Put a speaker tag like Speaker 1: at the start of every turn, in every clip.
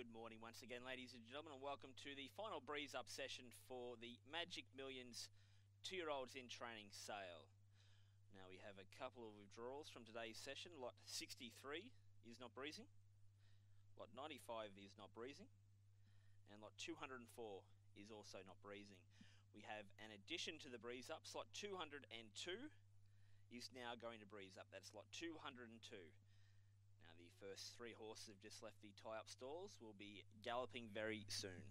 Speaker 1: good morning once again, ladies and gentlemen, and welcome to the final breeze up session for the Magic Millions 2-year-olds in training sale. Now we have a couple of withdrawals from today's session. Lot 63 is not breezing, lot 95 is not breezing, and lot 204 is also not breezing. We have an addition to the breeze up. Slot 202 is now going to breeze up. That's lot 202. Now the first 3 horses have just left the tie-up stalls. Will be galloping very soon.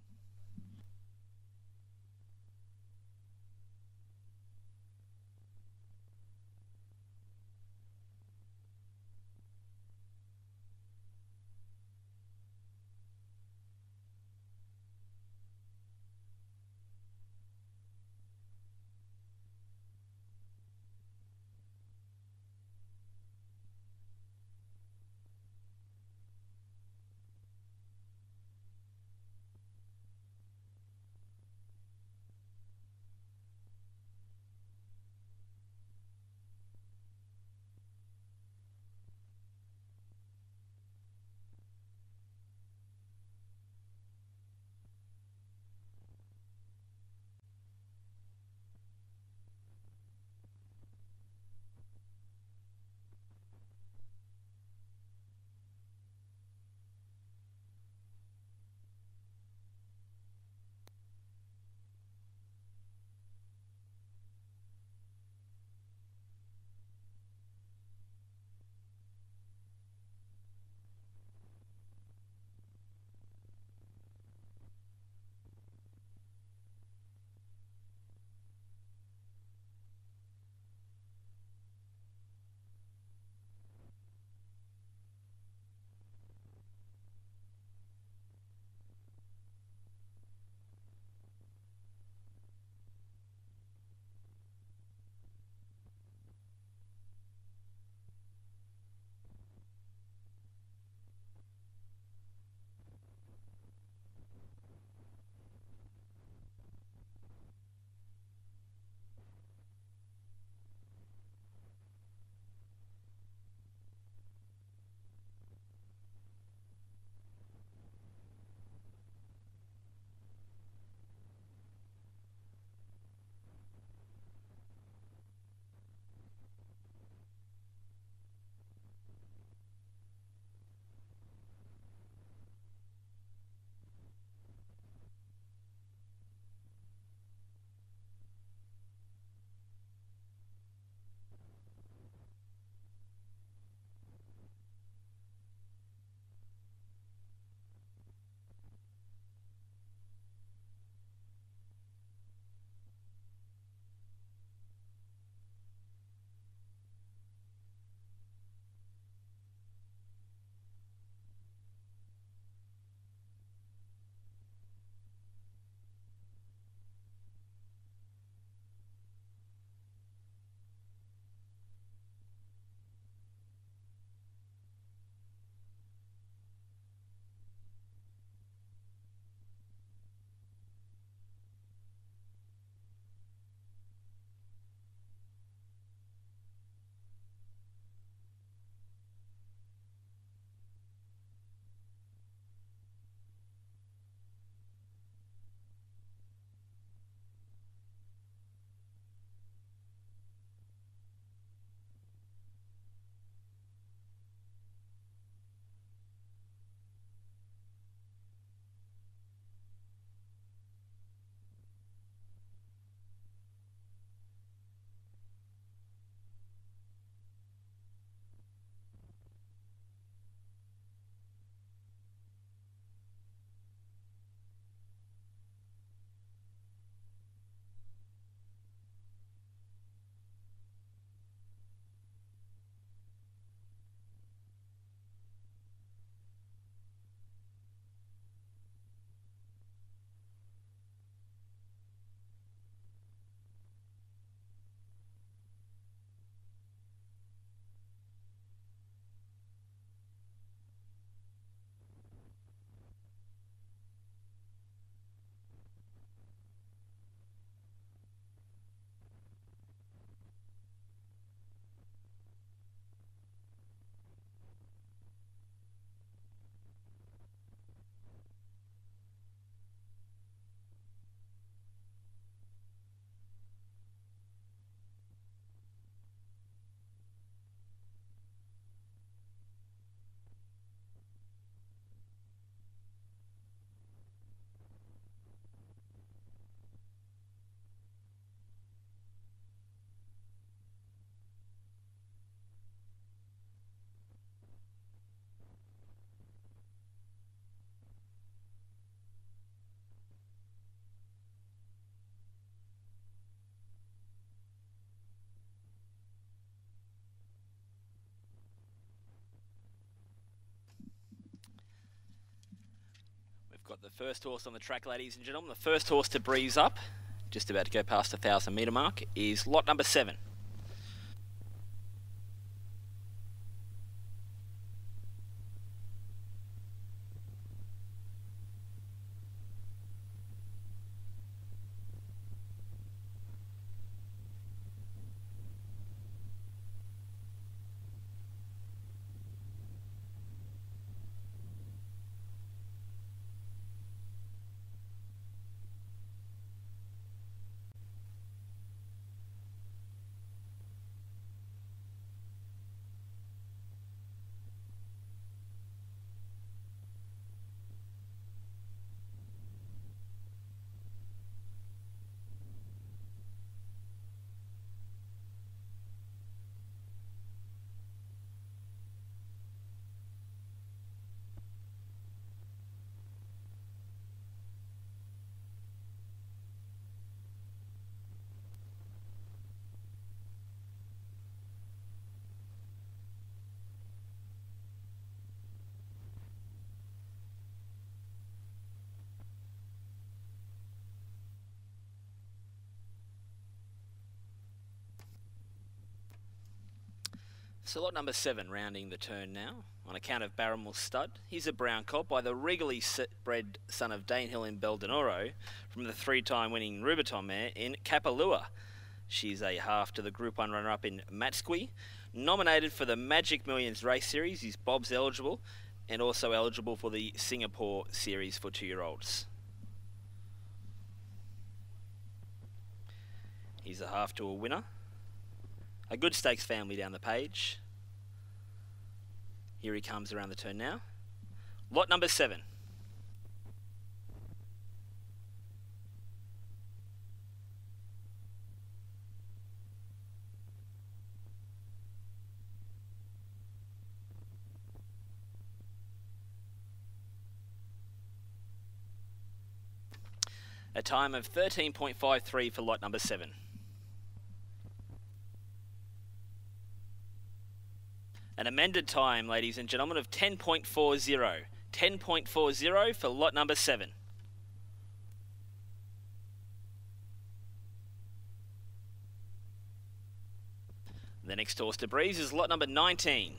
Speaker 1: Got the first horse on the track, ladies and gentlemen. The first horse to breeze up, just about to go past the 1,000 metre mark, is lot number 7. So lot number 7 rounding the turn now, on account of Barrymore Stud. He's a brown colt by the regally bred son of Danehill in Beldenoro from the 3-time winning Rubiton mare in Kapalua. She's a half to the Group 1 runner-up in Matsqui. Nominated for the Magic Millions race series, he's Bob's eligible, and also eligible for the Singapore series for 2-year-olds. He's a half to a winner. A good stakes family down the page. Here he comes around the turn now. Lot number 7. A time of 13.53 for lot number 7. An amended time, ladies and gentlemen, of 10.40. 10.40 for lot number 7. The next horse to breeze is lot number 19.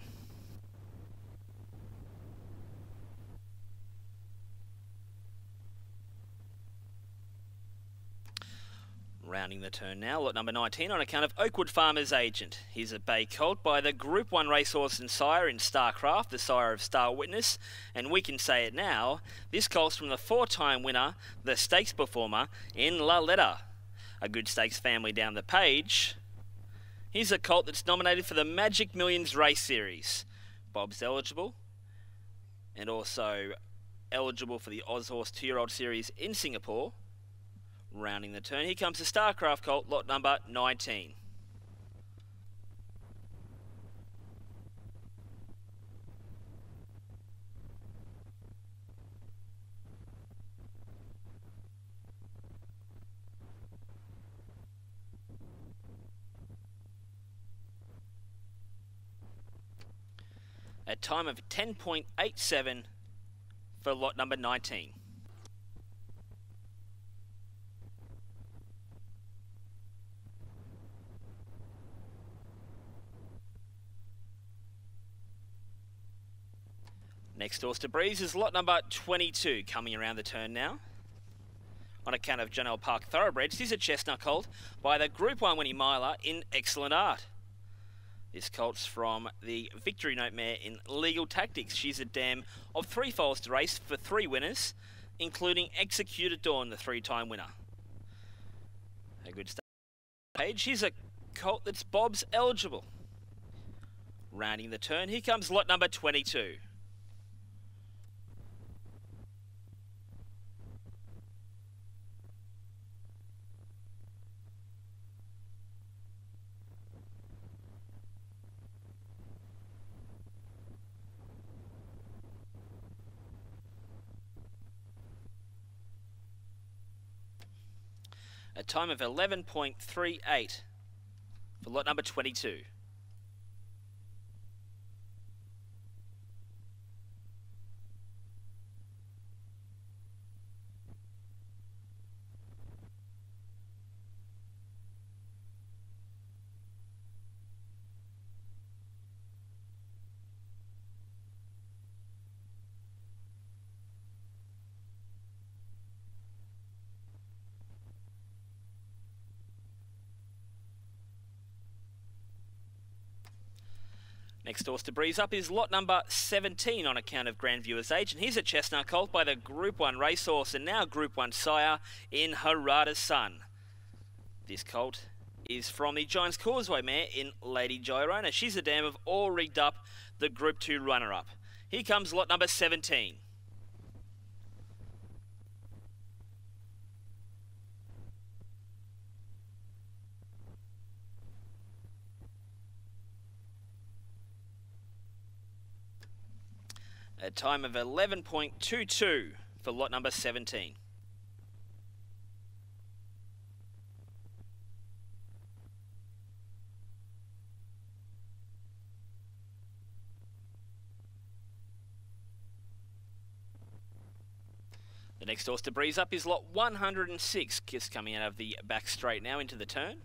Speaker 1: Rounding the turn now, lot number 19 on account of Oakwood Farmers Agent. He's a bay colt by the Group 1 racehorse and sire in Starcraft, the sire of Star Witness, and we can say it now, this colt's from the 4-time winner, the stakes performer in La Letta. A good stakes family down the page. He's a colt that's nominated for the Magic Millions race series. Bob's eligible, and also eligible for the Oz Horse 2-year-old series in Singapore. Rounding the turn, here comes the Starcraft colt, lot number 19. A time of 10.87 for lot number 19. Next horse to breeze is lot number 22, coming around the turn now. On account of Janelle Park Thoroughbreds, she's a chestnut colt by the Group 1 winning miler in Excellent Art. This colt's from the Victory Note mare in Legal Tactics. She's a dam of 3 foals to race for 3 winners, including Executed Dawn, the 3-time winner. A good start page. She's a colt that's Bob's eligible. Rounding the turn, here comes lot number 22. A time of 11.38 for lot number 22. Next horse to breeze up is lot number 17 on account of Grand Viewer's age. And here's a chestnut colt by the Group 1 racehorse and now Group 1 sire in Harada's Son. This colt is from the Giants Causeway mare in Lady Gyrona. She's a dam of all rigged up the Group 2 runner-up. Here comes lot number 17. A time of 11.22 for lot number 17. The next horse to breeze up is lot 106, just coming out of the back straight now into the turn.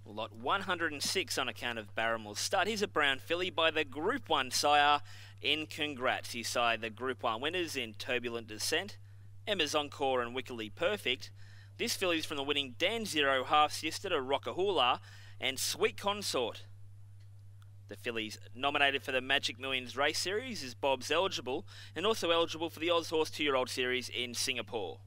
Speaker 1: Lot 106 on account of Barramore's start. Here's a brown filly by the Group 1 sire in Congrats. He side the Group 1 winners in Turbulent Descent, Emma's Encore and Wickedly Perfect. This filly's from the winning Dan Zero, Half Sister to Rockahula and Sweet Consort. The fillies nominated for the Magic Millions race series is Bob's eligible and also eligible for the Oz Horse 2-year-old series in Singapore.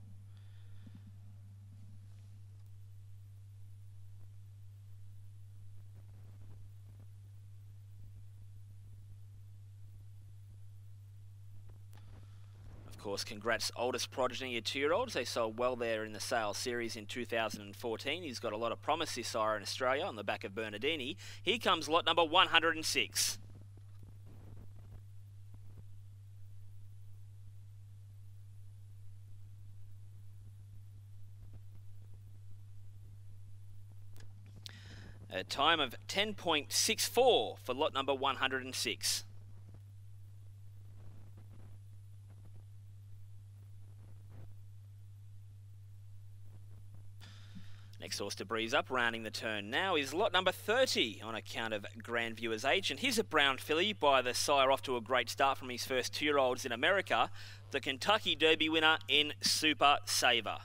Speaker 1: Of course, Congrats' oldest progeny are 2-year-olds. They sold well there in the sales series in 2014. He's got a lot of promise this sire in Australia on the back of Bernardini. Here comes lot number 106. A time of 10.64 for lot number 106. Next horse to breeze up, rounding the turn now, is lot number 30 on account of Grand Viewer's age. And here's a brown filly by the sire off to a great start from his first 2-year-olds in America, the Kentucky Derby winner in Super Saver.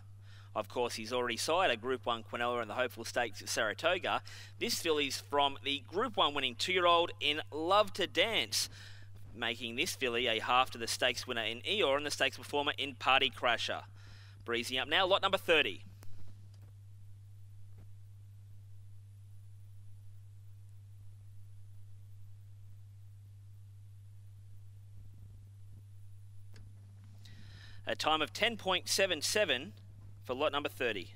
Speaker 1: Of course, he's already side a Group 1 Quinella in the Hopeful Stakes at Saratoga. This filly's from the Group 1 winning 2-year-old in Love to Dance, making this filly a half to the stakes winner in Eeyore and the stakes performer in Party Crasher. Breezing up now, lot number 30. A time of 10.77 for lot number 30.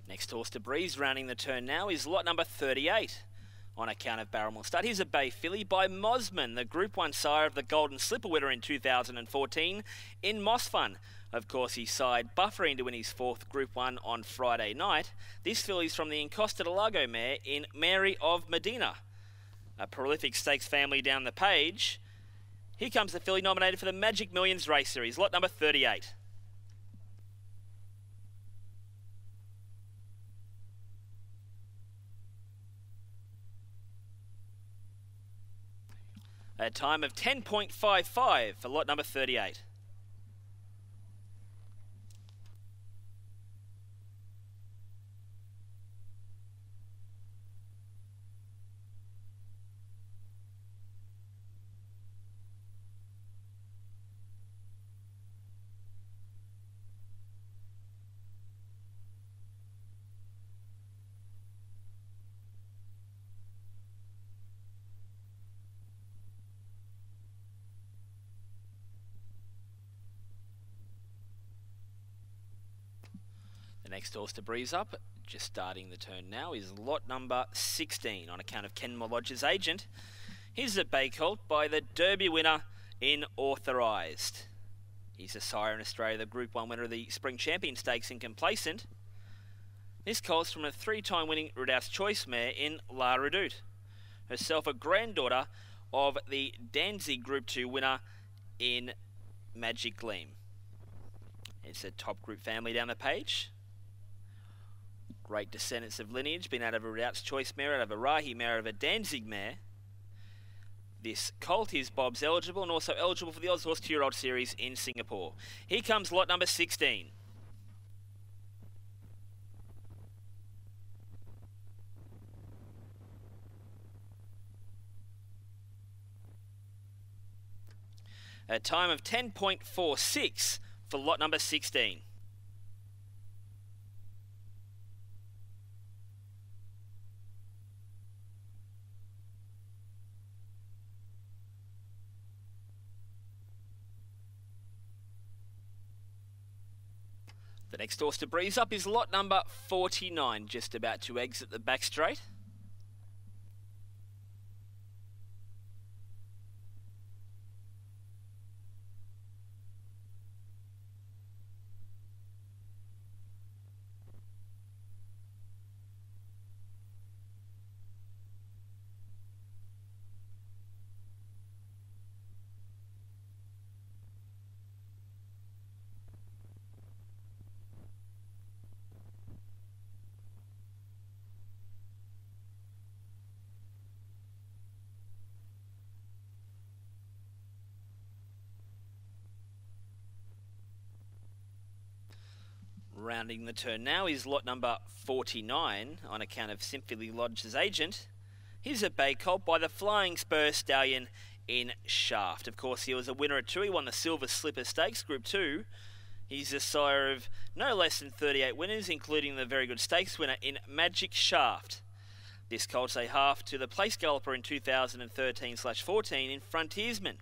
Speaker 1: Next horse to breeze, rounding the turn now, is lot number 38 on account of Barramore's start. Here's a bay filly by Mosman, the Group 1 sire of the Golden Slipper winner in 2014 in Moss Fun. Of course, he side buffering to win his 4th Group 1 on Friday night. This filly's from the Encosta de Lago mare in Mary of Medina. A prolific stakes family down the page. Here comes the filly nominated for the Magic Millions race series, lot number 38. A time of 10.55 for lot number 38. The next horse to breeze up, just starting the turn now, is lot number 16 on account of Ken Molodge's agent. Here's a bay colt by the Derby winner in Authorised. He's a sire in Australia, the Group 1 winner of the Spring Champion Stakes in Complacent. This colt's from a 3-time winning Roudou's Choice mare in La Redoute. Herself a granddaughter of the Danzig Group 2 winner in Magic Gleam. It's a top group family down the page. Great descendants of lineage, been out of a Routes Choice mare, out of a Rahi mare, out of a Danzig mare. This colt is Bob's eligible and also eligible for the Oz Horse 2-year-old series in Singapore. Here comes lot number 16. A time of 10.46 for lot number 16. The next horse to breeze up is lot number 49, just about to exit the back straight. Rounding the turn now is lot number 49 on account of Symphony Lodge's agent. Here's a bay colt by the Flying Spur Stallion in Shaft. Of course, he was a winner at 2. He won the Silver Slipper Stakes, Group 2. He's the sire of no less than 38 winners, including the very good stakes winner in Magic Shaft. This colt's a half to the place galloper in 2013/14 in Frontiersman.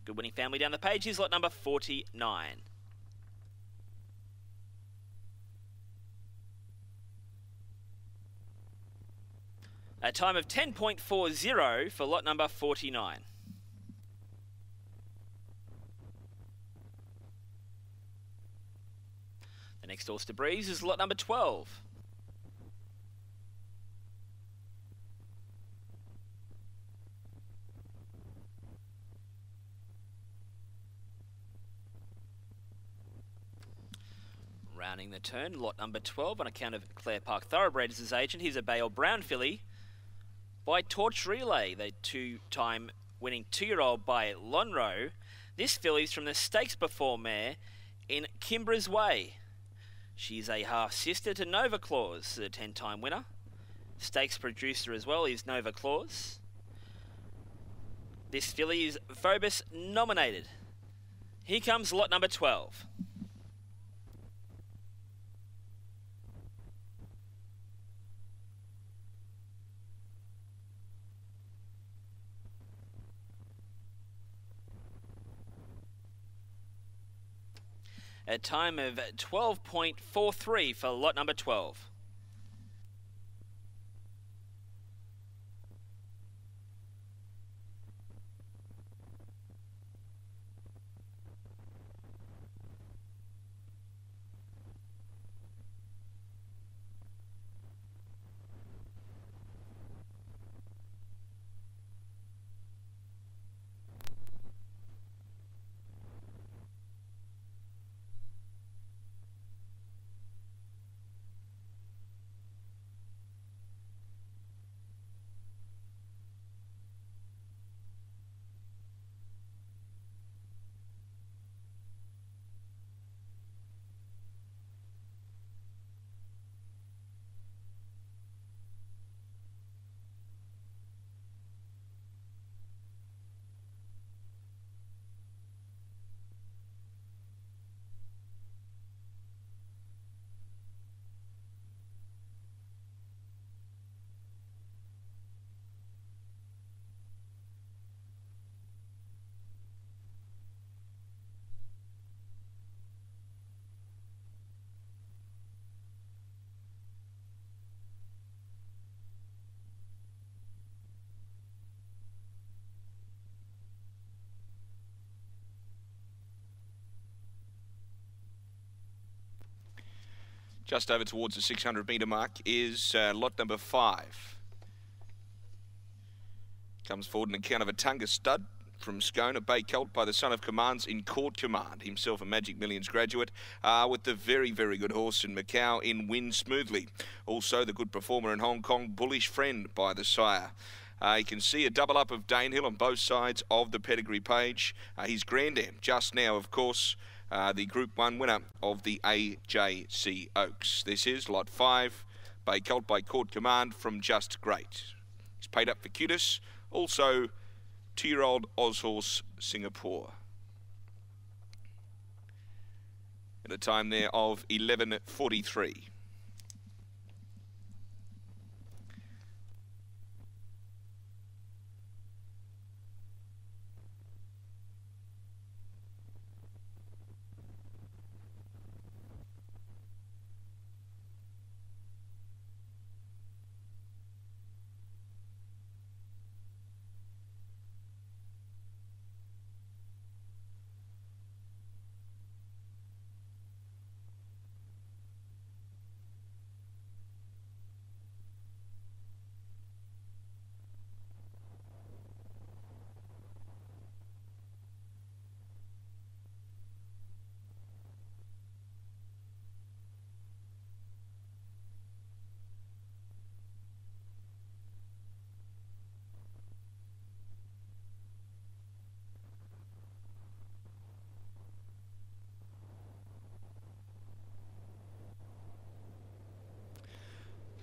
Speaker 1: Good winning family down the page is lot number 49. A time of 10.40 for lot number 49. The next horse to breeze is lot number 12. Rounding the turn, lot number 12 on account of Clare Park Thoroughbred as his agent. Here's a Bale Brown filly by Torch Relay, the 2-time winning 2-year-old by Lonro. This filly's from the Stakes Before mare in Kimbra's Way. She's a half-sister to Nova Claus, the 10-time winner. Stakes producer as well is Nova Claus. This filly is Phobos nominated. Here comes lot number 12. A time of 12.43 for lot number 12.
Speaker 2: Just over towards the 600 metre mark is lot number 5. Comes forward in account of a Tunga stud from Scone, a bay colt by the son of Commands in Court Command, himself a Magic Millions graduate, with the very, very good horse in Macau in Win Smoothly. Also the good performer in Hong Kong, Bullish Friend by the sire. You can see a double up of Danehill on both sides of the pedigree page. His Grandam just now, of course, the Group 1 winner of the AJC Oaks. This is Lot 5, bay colt by Court Command from Just Great. He's paid up for Cutis. Also, 2-year-old Ozhorse Singapore. At a time there of 11:43.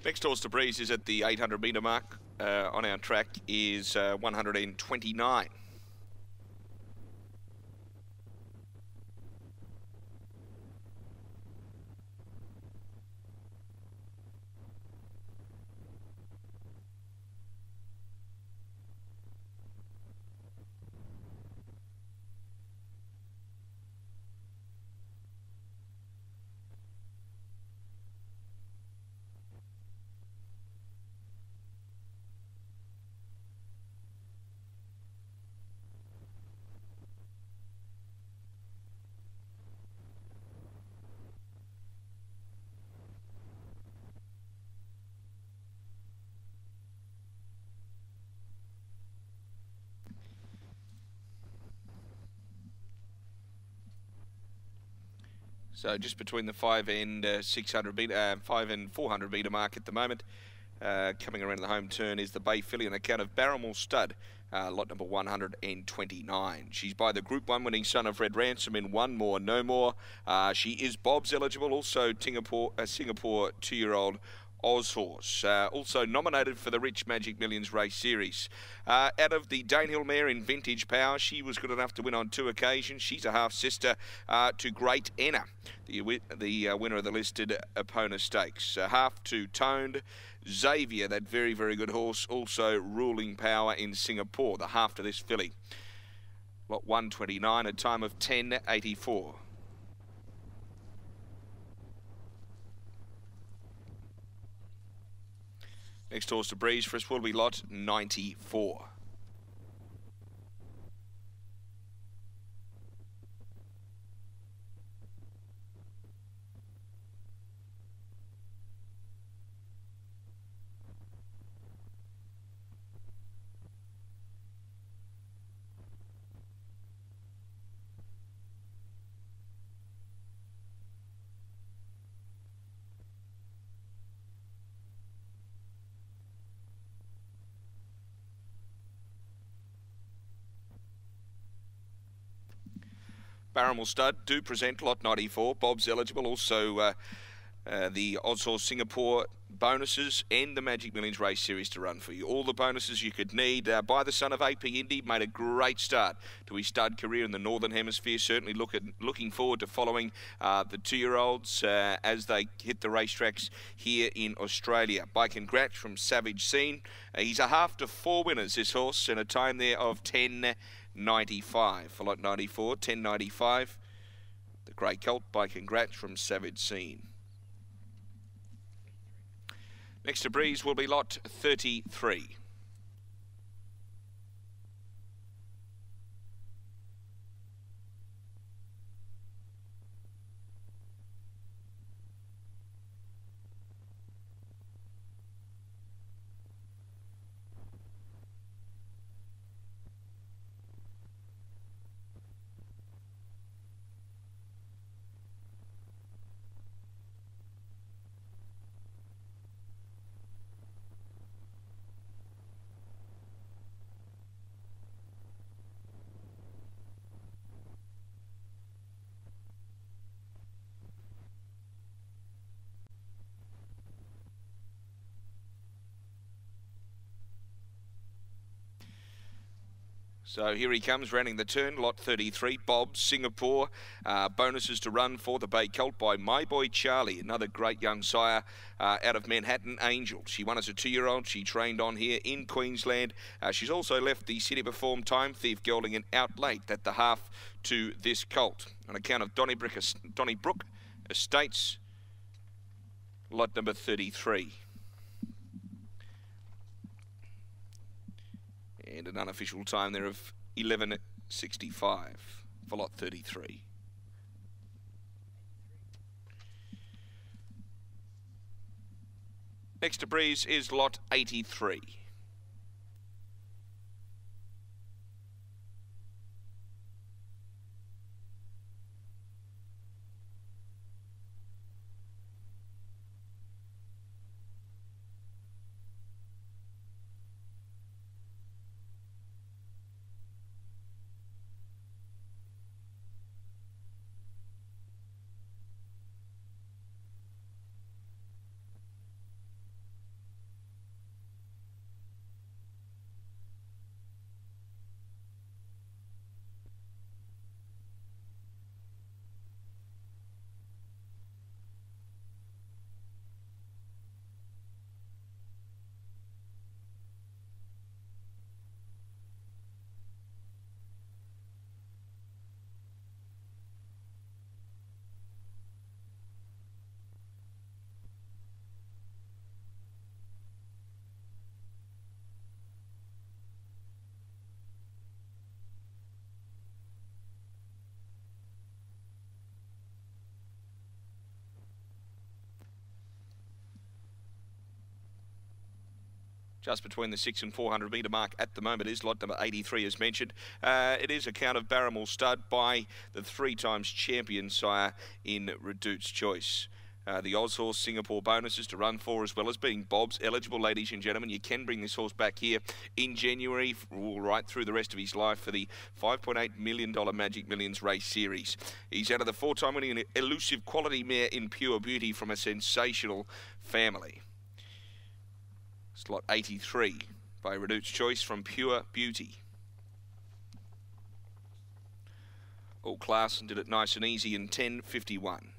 Speaker 2: Next horse to Breeze is at the 800 metre mark. On our track is 129. So just between the 5 and 600 metre, 5 and 400 metre mark at the moment. Coming around the home turn is the Bay Filly on account of Barrymore Stud, lot number 129. She's by the Group 1 winning son of Red Ransom in One More No More. She is Bob's eligible, also Singapore 2-year-old Ozhorse, also nominated for the Rich Magic Millions Race Series. Out of the Danehill mare in Vintage Power, she was good enough to win on 2 occasions. She's a half-sister to Great Enna, the winner of the listed Epona Stakes. Half to Toned Xavier, that very, very good horse, also ruling power in Singapore, the half to this filly. Lot 129, a time of 10:84. Next horse to Breeze for us will be lot 94. Barrymore Stud do present lot 94. Bob's eligible. Also the Ozhorse Singapore bonuses and the Magic Millions Race Series to run for you. All the bonuses you could need. By the son of AP Indy, made a great start to his stud career in the Northern Hemisphere. Certainly looking forward to following the 2-year-olds as they hit the racetracks here in Australia. By Congrats from Savage Scene. He's a half to 4 winners, this horse, and a time there of 10:95 for lot 94, 10:95. The Grey Colt by Congrats from Savage Scene. Next to Breeze will be lot 33. So here he comes, rounding the turn, lot 33, Bob, Singapore. Bonuses to run for the Bay Colt by My Boy Charlie, another great young sire out of Manhattan Angel. She won as a 2-year-old. She trained on here in Queensland. She's also left the City Perform Time Thief gelding and out late at the half to this colt. On account of Donnybrook Estates, lot number 33. And an unofficial time there of 11:65 for lot 33. Next to Breeze is lot 83. Just between the 6 and 400 metre mark at the moment is lot number 83 as mentioned. It is a count of Barrymore Stud by the 3 times champion sire in Redute's Choice. The Oz Horse Singapore bonuses to run for, as well as being Bob's eligible, ladies and gentlemen. You can bring this horse back here in January, right through the rest of his life, for the $5.8 million Magic Millions race series. He's out of the 4-time winning elusive quality mare in Pure Beauty from a sensational family. Slot 83 by Redute's Choice from Pure Beauty. All class and did it nice and easy in 10:51.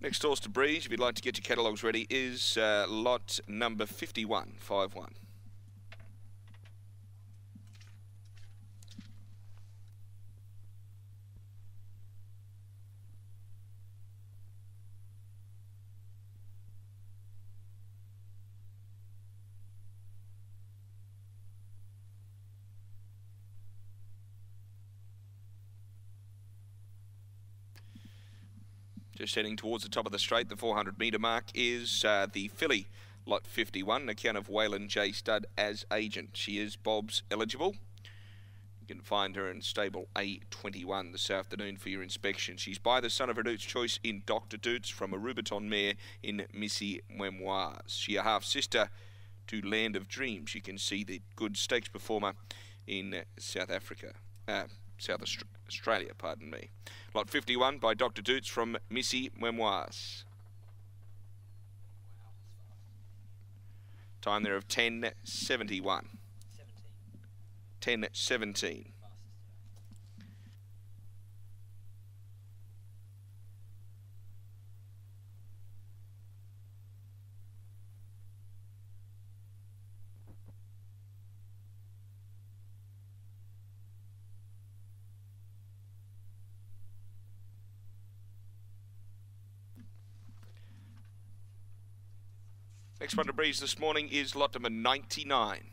Speaker 2: Next horse to Breeze, if you'd like to get your catalogues ready, is lot number 51, 5-1. Just heading towards the top of the straight, the 400 metre mark is the filly, lot 51, account of Waylon J. Stud as agent. She is Bob's eligible. You can find her in stable A21 this afternoon for your inspection. She's by the son of Redute's Choice in Dr. Doots from a Rubiton mare in Missy Memoirs. She a half-sister to Land of Dreams. You can see the good stakes performer in South Australia, pardon me. Lot 51 by Dr. Doots from Missy Memoirs. Time there of 10:71. 10:17. Next one to Breeze this morning is lot number 99.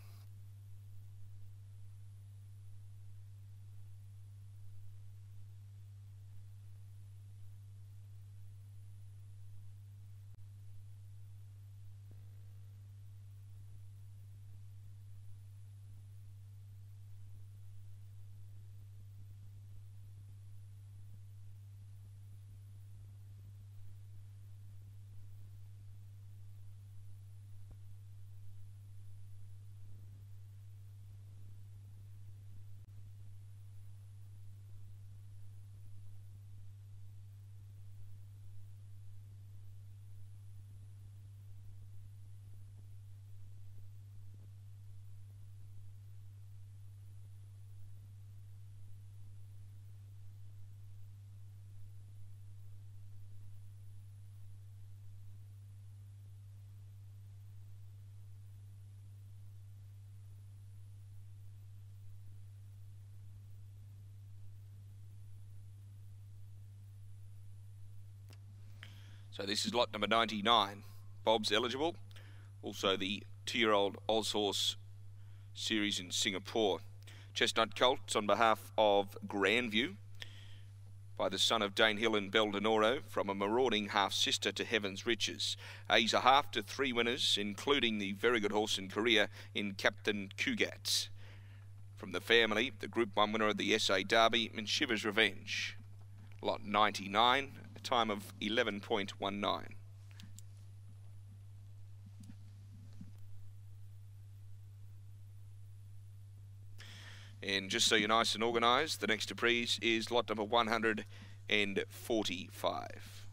Speaker 2: So this is lot number 99. Bob's eligible. Also the 2-year-old Oz Horse Series in Singapore. Chestnut Colts on behalf of Grandview by the son of Dane Hill and Beldenoro, from a marauding half-sister to Heaven's Riches. He's a half to 3 winners, including the very good horse in Korea in Captain Kugat. From the family, the Group 1 winner of the SA Derby, Shiva's Revenge. Lot 99, a time of 11.19. And just so you're nice and organised, the next Breeze is lot number 145.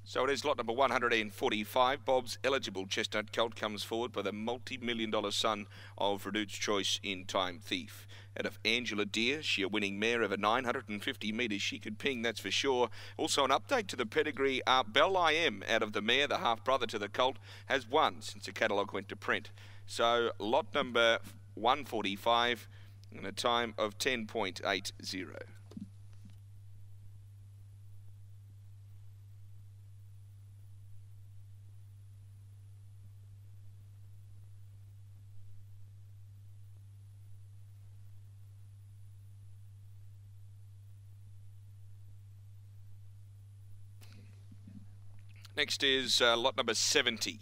Speaker 2: So it is lot number 145. Bob's eligible. Chestnut Colt comes forward by the multi-million-dollar son of Redute's Choice in Time Thief. Out of Angela Deer, she a winning mare over 950 metres. She could ping, that's for sure. Also an update to the pedigree. Bell I Am, out of the mare, the half-brother to the colt, has won since the catalogue went to print. So lot number 145 in a time of 10.80. Next is lot number 70.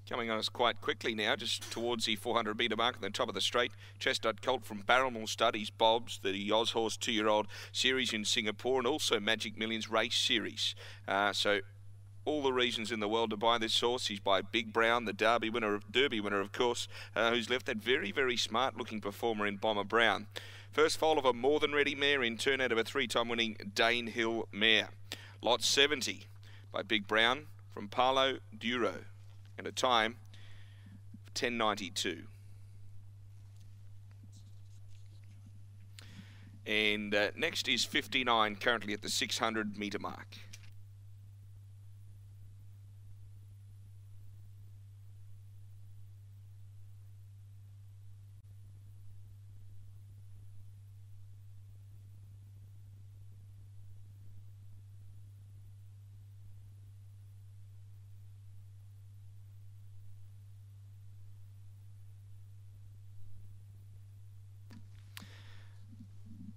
Speaker 2: Coming on us quite quickly now, just towards the 400 metre mark at the top of the straight. Chestnut Colt from Barrelmore Studies, Bob's, the Oz Horse 2-year-old series in Singapore, and also Magic Millions race series. So all the reasons in the world to buy this horse. He's by Big Brown, the Derby winner, of course, who's left that very, very smart-looking performer in Bomber Brown. First foal of a more than ready mare in turn out of a 3-time winning Dane Hill mare. Lot 70 by Big Brown from Palo Duro, and a time of 10.92. And next is 59, currently at the 600 metre mark.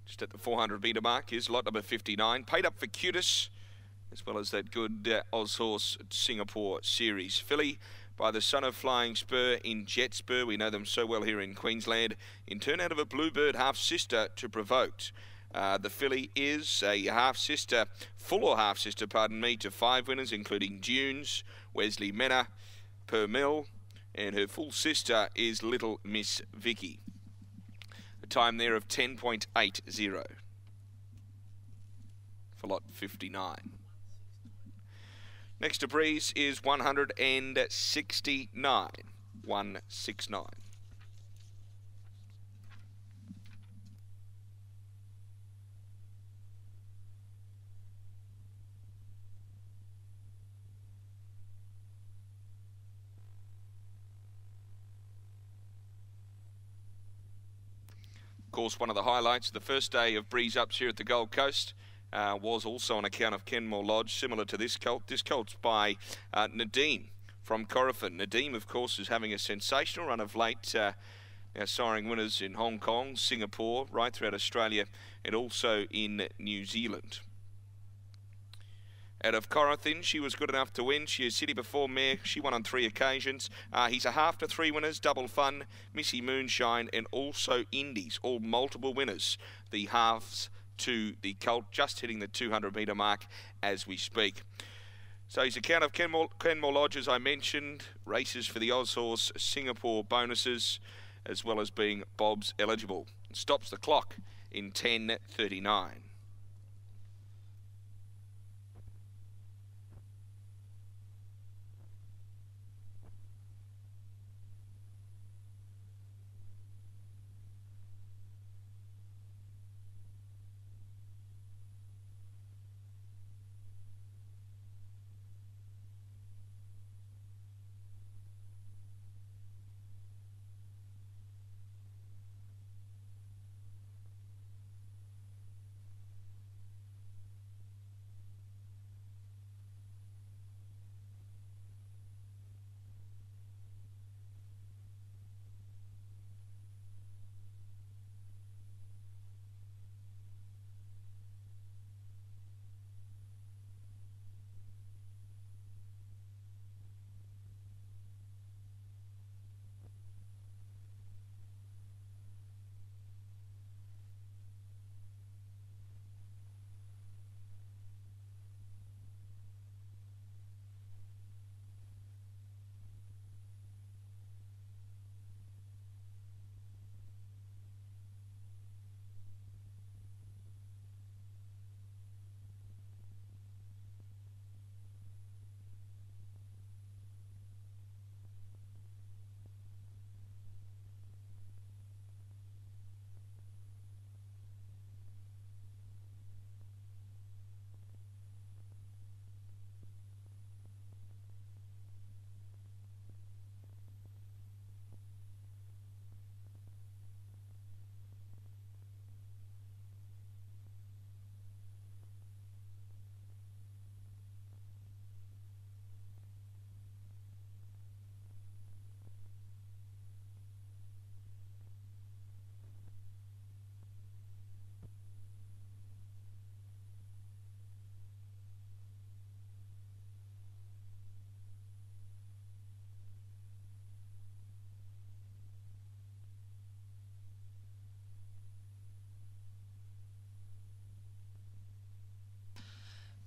Speaker 2: Just at the 400 metre mark is lot number 59. Paid up for Cutis, as well as that good Oz Horse Singapore series filly by the son of Flying Spur in Jet Spur. We know them so well here in Queensland. In turn out of a Bluebird half-sister to Provoked. The filly is a half-sister, full or half-sister, pardon me, to 5 winners, including Dunes, Wesley Menna, Per Mill, and her full sister is Little Miss Vicky. A time there of 10.80 for lot 59. Next to Breeze is 169. 169. course, one of the highlights of the first day of Breezeups here at the Gold Coast was also on account of Kenmore Lodge, similar to this colt. This colt's by Nadeem from Corofin. Nadeem, of course, is having a sensational run of late, siring winners in Hong Kong, Singapore, right throughout Australia, and also in New Zealand. Out of Corofin, she was good enough to win. She is City Before Mare. She won on 3 occasions. He's a half to 3 winners, Double Fun, Missy Moonshine, and also Indies, all multiple winners. The halves to the colt, just hitting the 200-metre mark as we speak. So his account of Kenmore Lodge, as I mentioned, races for the Oz Horse Singapore bonuses, as well as being Bob's eligible. Stops the clock in 10:39.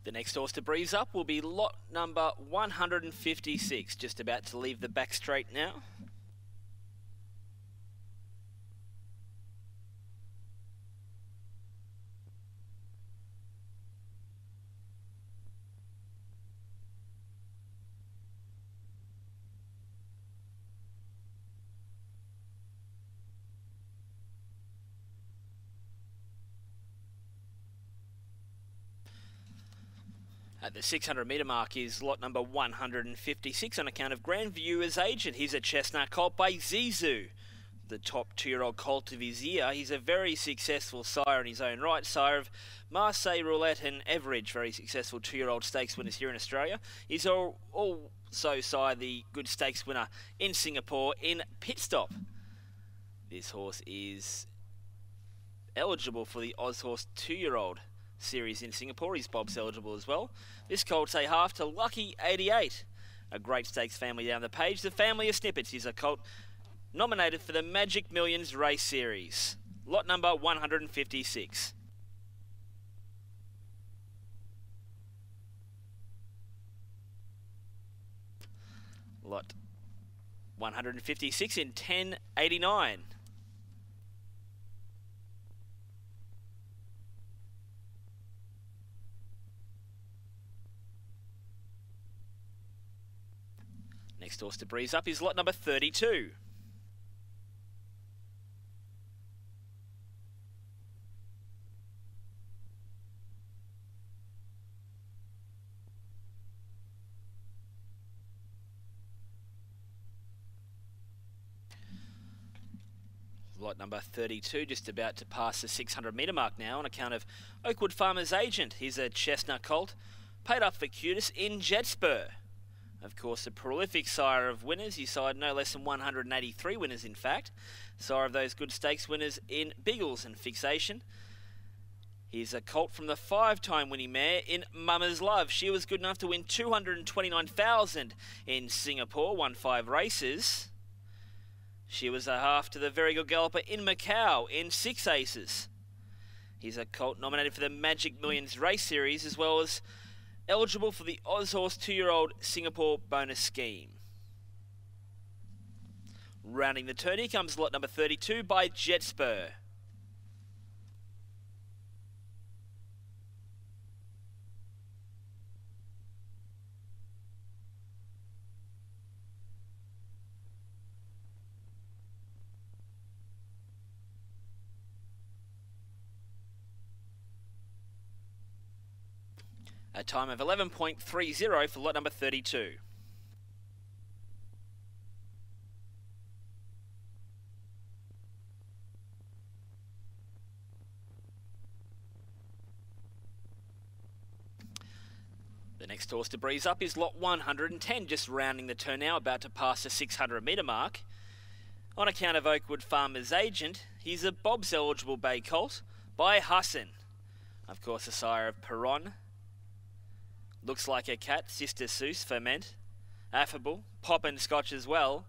Speaker 1: The next horse to breeze up will be lot number 156, just about to leave the back straight now. At the 600-metre mark is lot number 156 on account of Grand Viewer's Agent. He's a chestnut colt by Breezeups, the top 2-year-old colt of his year. He's a very successful sire in his own right, sire of Marseille Roulette and Everidge, very successful 2-year-old stakes winners here in Australia. He's also sire the good stakes winner in Singapore in Pit Stop. This horse is eligible for the Oz Horse 2-year-old series in Singapore. He's Bob's eligible as well. This colt's a half to Lucky 88. A great stakes family down the page. The family of Snippets is a colt nominated for the Magic Millions race series. Lot number 156. Lot 156 in 10:89. Next horse to breeze up is lot number 32. lot number 32, just about to pass the 600-metre mark now on account of Oakwood Farmers Agent. He's a chestnut colt, paid up for Cutis in Jetspur. Of course, a prolific sire of winners. He sired no less than 183 winners, in fact. Sire of those good stakes winners in Biggles and Fixation. He's a colt from the 5-time winning mare in Mama's Love. She was good enough to win $229,000 in Singapore, won 5 races. She was a half to the very good galloper in Macau in 6 aces. He's a colt nominated for the Magic Millions race series, as well as eligible for the Oz Horse 2-year-old Singapore bonus scheme. Rounding the turn, here comes lot number 32 by Jetspur. A time of 11.30 for lot number 32. The next horse to breeze up is lot 110, just rounding the turn now, about to pass the 600-metre mark. On account of Oakwood Farmers Agent, he's a Bob's eligible bay colt by Hassan. Of course, a sire of Perron. Looks like a cat, Sister Seuss, Ferment, Affable, Pop and Scotch as well.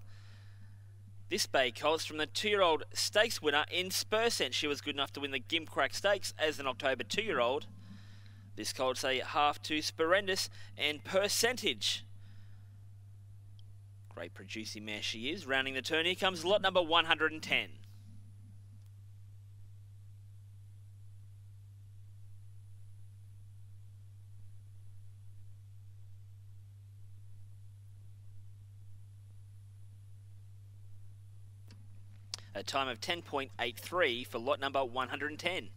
Speaker 1: This bay colt's from the 2-year-old stakes winner in Spursent. She was good enough to win the Gimcrack Stakes as an October 2-year-old. This colt's a half to Sperendus and Percentage. Great producing mare she is. Rounding the turn, here comes lot number 110. A time of 10.83 for lot number 110.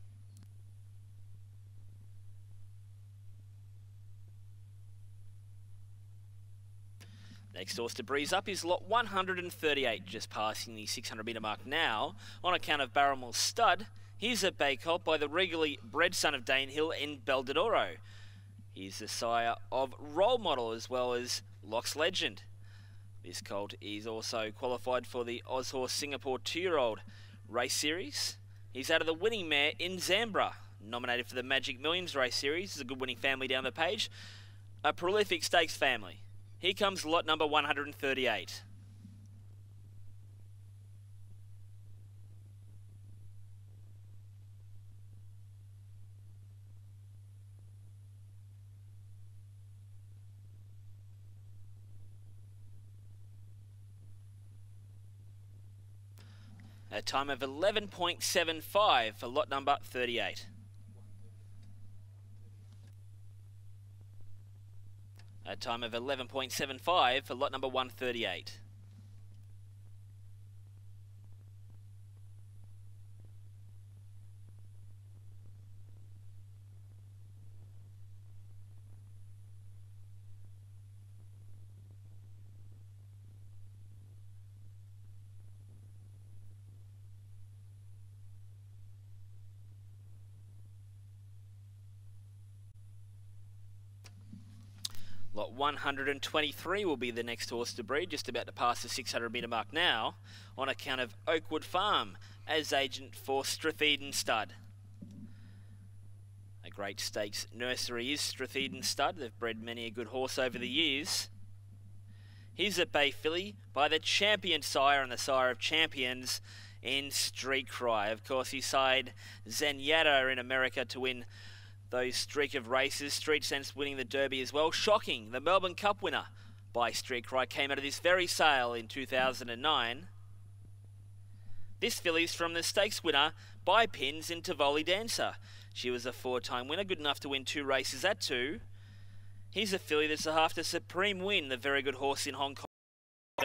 Speaker 1: Next horse to breeze up is lot 138, just passing the 600-metre mark now on account of Barrowmore Stud. He's a bay colt by the regularly bred son of Danehill in Beldadoro. He's the sire of Role Model as well as Locks Legend. This colt is also qualified for the Oz Horse Singapore 2-year-old race series. He's out of the winning mare in Zambra, nominated for the Magic Millions race series. It's a good winning family down the page. A prolific stakes family. Here comes lot number 138. A time of 11.75 for lot number 38. A time of 11.75 for lot number 138. Lot 123 will be the next horse to breed, just about to pass the 600-metre mark now, on account of Oakwood Farm as agent for Stratheden Stud. A great stakes nursery is Stratheden Stud. They've bred many a good horse over the years. He's a bay filly by the champion sire and the sire of champions in Street Cry. Of course, he sired Zenyatta in America to win those streak of races. Street Sense winning the Derby as well. Shocking, the Melbourne Cup winner by Street Cry came out of this very sale in 2009. This filly's from the stakes winner by Pins in Tivoli Dancer. She was a 4-time winner, good enough to win 2 races at 2. He's a filly that's a half to Supreme Win, the very good horse in Hong Kong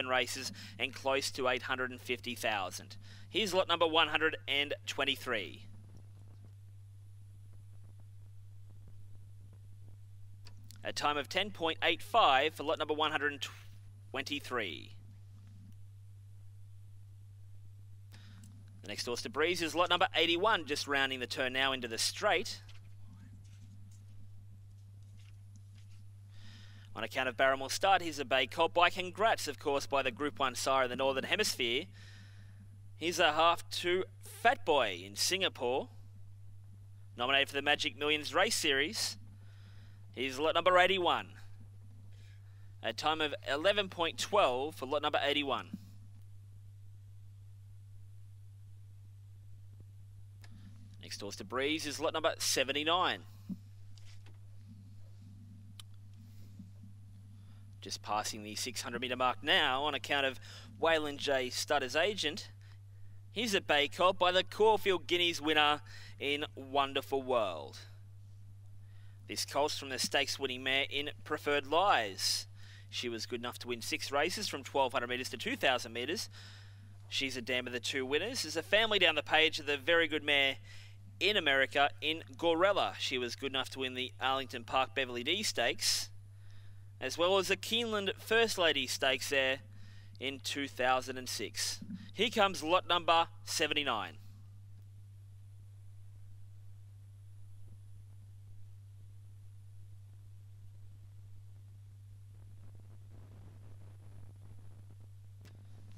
Speaker 1: races, and close to 850,000. Here's lot number 123. A time of 10.85 for lot number 123. The next horse to breeze is lot number 81, just rounding the turn now into the straight. On account of Barrymore Stud, he's a bay colt by Congrats, of course, by the Group 1 sire in the Northern Hemisphere. He's a half to Fat Boy in Singapore, nominated for the Magic Millions Race Series. He's lot number 81. A time of 11.12 for lot number 81. Next horse to breeze is lot number 79. Just passing the 600 metre mark now on account of Waylon J. Studder's agent. He's a bay colt by the Caulfield Guineas winner in Wonderful World. This colt's from the stakes winning mare in Preferred Lies. She was good enough to win 6 races from 1200 metres to 2000 metres. She's a dam of the 2 winners. There's a family down the page of the very good mare in America in Gorella. She was good enough to win the Arlington Park Beverly D Stakes, as well as the Keeneland First Lady Stakes there in 2006. Here comes lot number 79.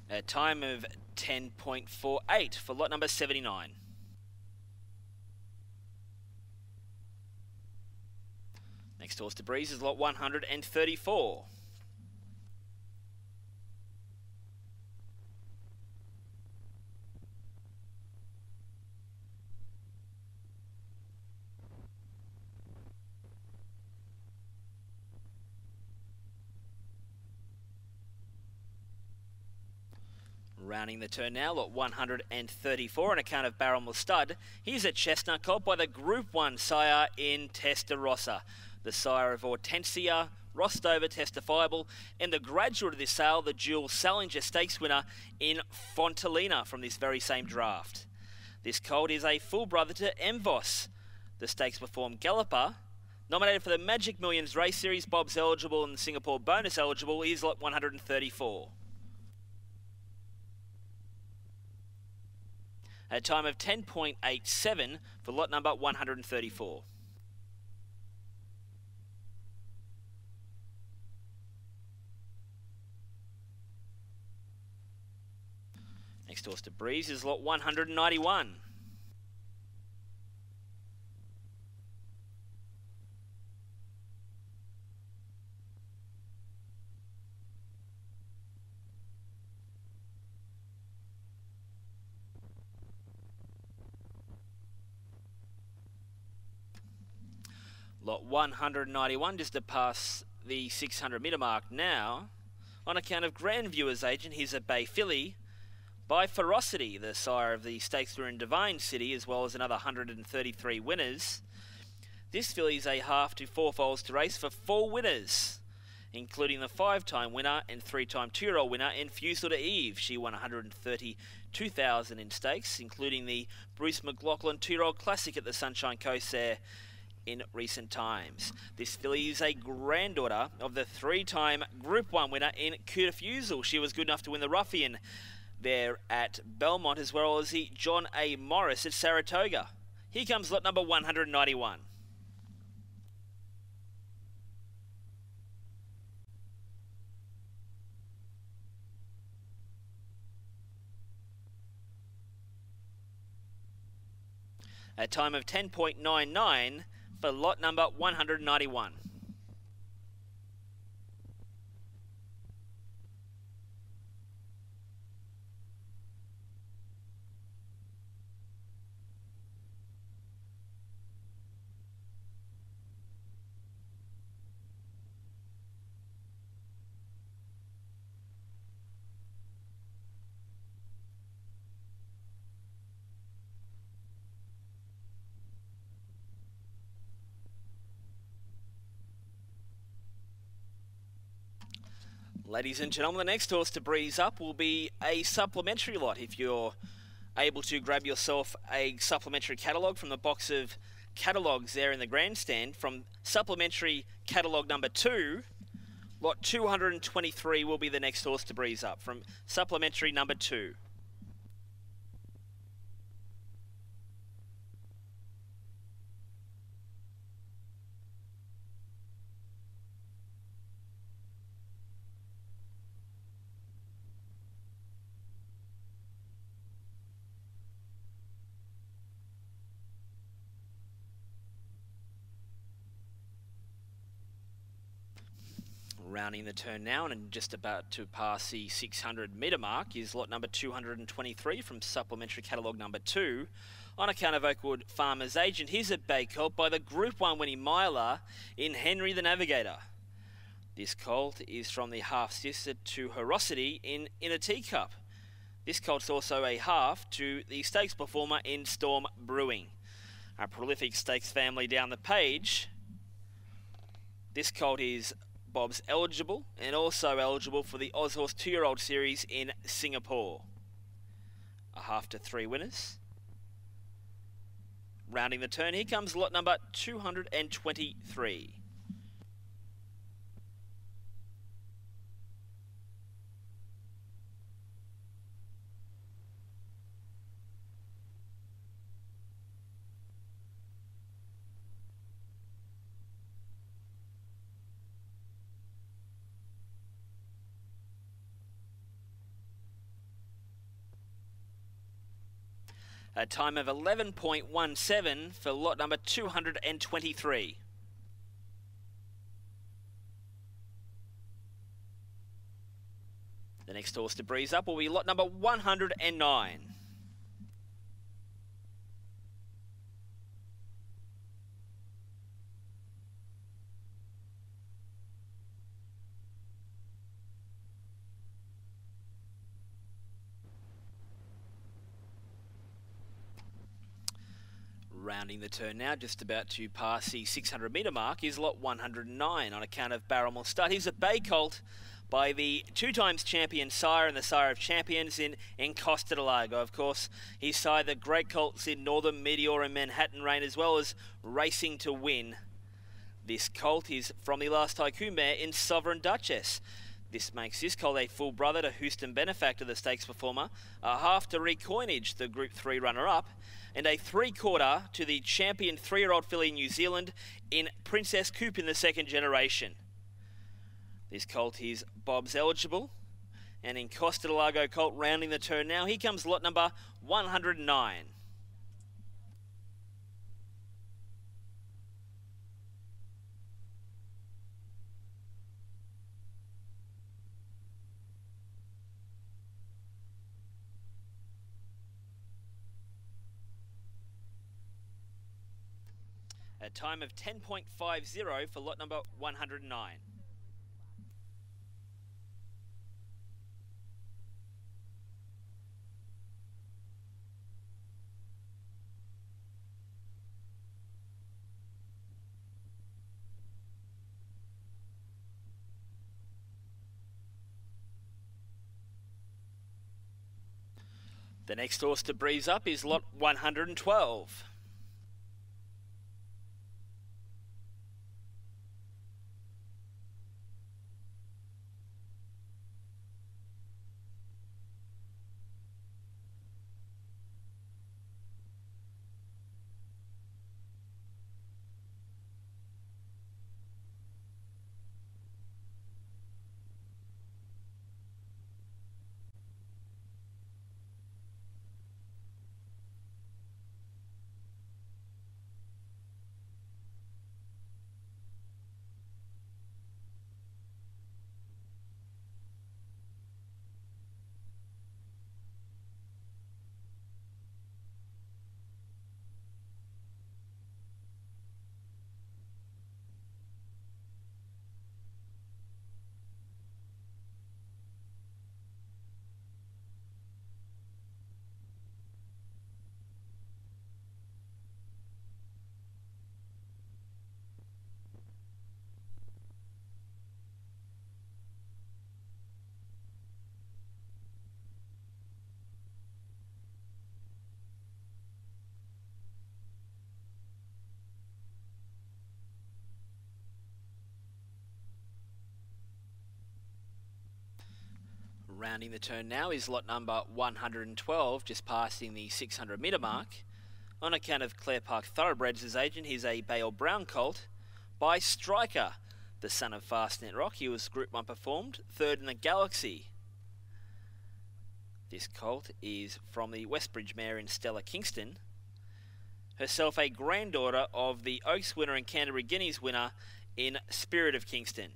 Speaker 1: A time of 10.48 for lot number 79. Next horse to breeze is lot 134. Rounding the turn now, lot 134 on account of Barrymore Stud. He's a chestnut colt by the Group 1 sire in Testarossa, the sire of Hortensia, Rostover, Testifiable, and the graduate of this sale, the dual Salinger Stakes winner in Fontalina from this very same draft. This colt is a full brother to Emvos, the stakes perform galloper. Nominated for the Magic Millions Race Series, Bob's eligible and Singapore bonus eligible. He's lot 134. A time of 10.87 for lot number 134. Next horse to breeze is lot 191. Lot 191 just to pass the 600 metre mark now. On account of Grand Viewer's agent, he's a bay filly by Ferocity, the sire of the stakes winner in Divine City, as well as another 133 winners. This filly is a half to 4 foals to race for 4 winners, including the 5-time winner and 3-time 2-year-old winner in Fusel to Eve. She won 132,000 in stakes, including the Bruce McLaughlin 2-year-old Classic at the Sunshine Coast there in recent times. This filly is a granddaughter of the 3-time Group 1 winner in Cuda Fusel. She was good enough to win the Ruffian there at Belmont, as well as the John A. Morris at Saratoga. Here comes lot number 191. A time of 10.99 for lot number 191. Ladies and gentlemen, the next horse to breeze up will be a supplementary lot. If you're able to grab yourself a supplementary catalogue from the box of catalogues there in the grandstand, from supplementary catalogue number 2, lot 223 will be the next horse to breeze up from supplementary number 2. Rounding the turn now and just about to pass the 600 metre mark is lot number 223 from supplementary catalogue number 2. On account of Oakwood Farmers Agent, here's a bay colt by the Group 1 winning miler in Henry the Navigator. This colt is from the half-sister to Herosity in a teacup. This colt's also a half to the stakes performer in Storm Brewing. A prolific stakes family down the page. This colt is Bob's eligible and also eligible for the Ozhorse 2-year-old series in Singapore. A half to 3 winners. Rounding the turn, here comes lot number 223. A time of 11.17 for lot number 223. The next horse to breeze up will be lot number 109. Rounding the turn now, just about to pass the 600 metre mark, is lot 109 on account of Barrowmore Stud. He's a bay colt by the 2-times champion sire and the sire of champions in Costa del Lago. Of course, he's sired the great colts in Northern Meteor and Manhattan Rain, as well as Racing to Win. This colt is from the last Tycoon mare in Sovereign Duchess. This makes this colt a full brother to Houston Benefactor, the stakes performer, a half to Recoinage, the Group 3 runner-up, and a 3/4 to the champion 3-year-old filly in New Zealand in Princess Coupe in the 2nd generation. This colt is Bob's eligible, and in Costa del Lago colt rounding the turn now, here comes lot number 109. A time of 10.50 for lot number 109. The next horse to breeze up is lot 112. Rounding the turn now is lot number 112, just passing the 600 metre mark. On account of Clare Park Thoroughbreds' agent, he's a Bale Brown colt by Striker, the son of Fastnet Rock. He was Group 1 performed, 3rd in the Galaxy. This colt is from the Westbridge mare in Stella Kingston. Herself a granddaughter of the Oaks winner and Canterbury Guineas winner in Spirit of Kingston.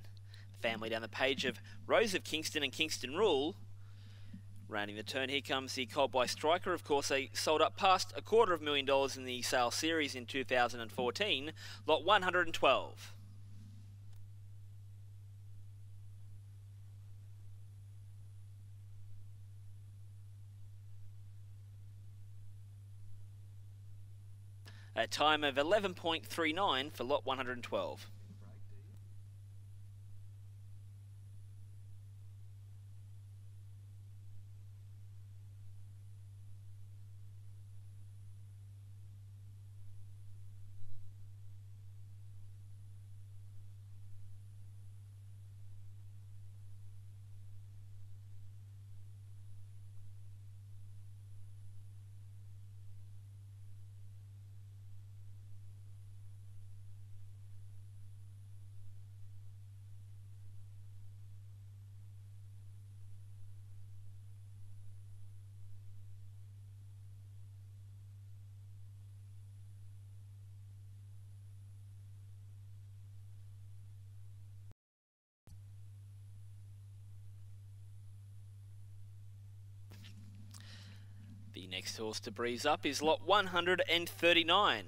Speaker 1: family down the page of Rose of Kingston and Kingston Rule. Rounding the turn, here comes the colt by Striker. Of course, they sold up past $250,000 in the sale series in 2014. Lot 112. A time of 11.39 for lot 112. The next horse to breeze up is lot 139.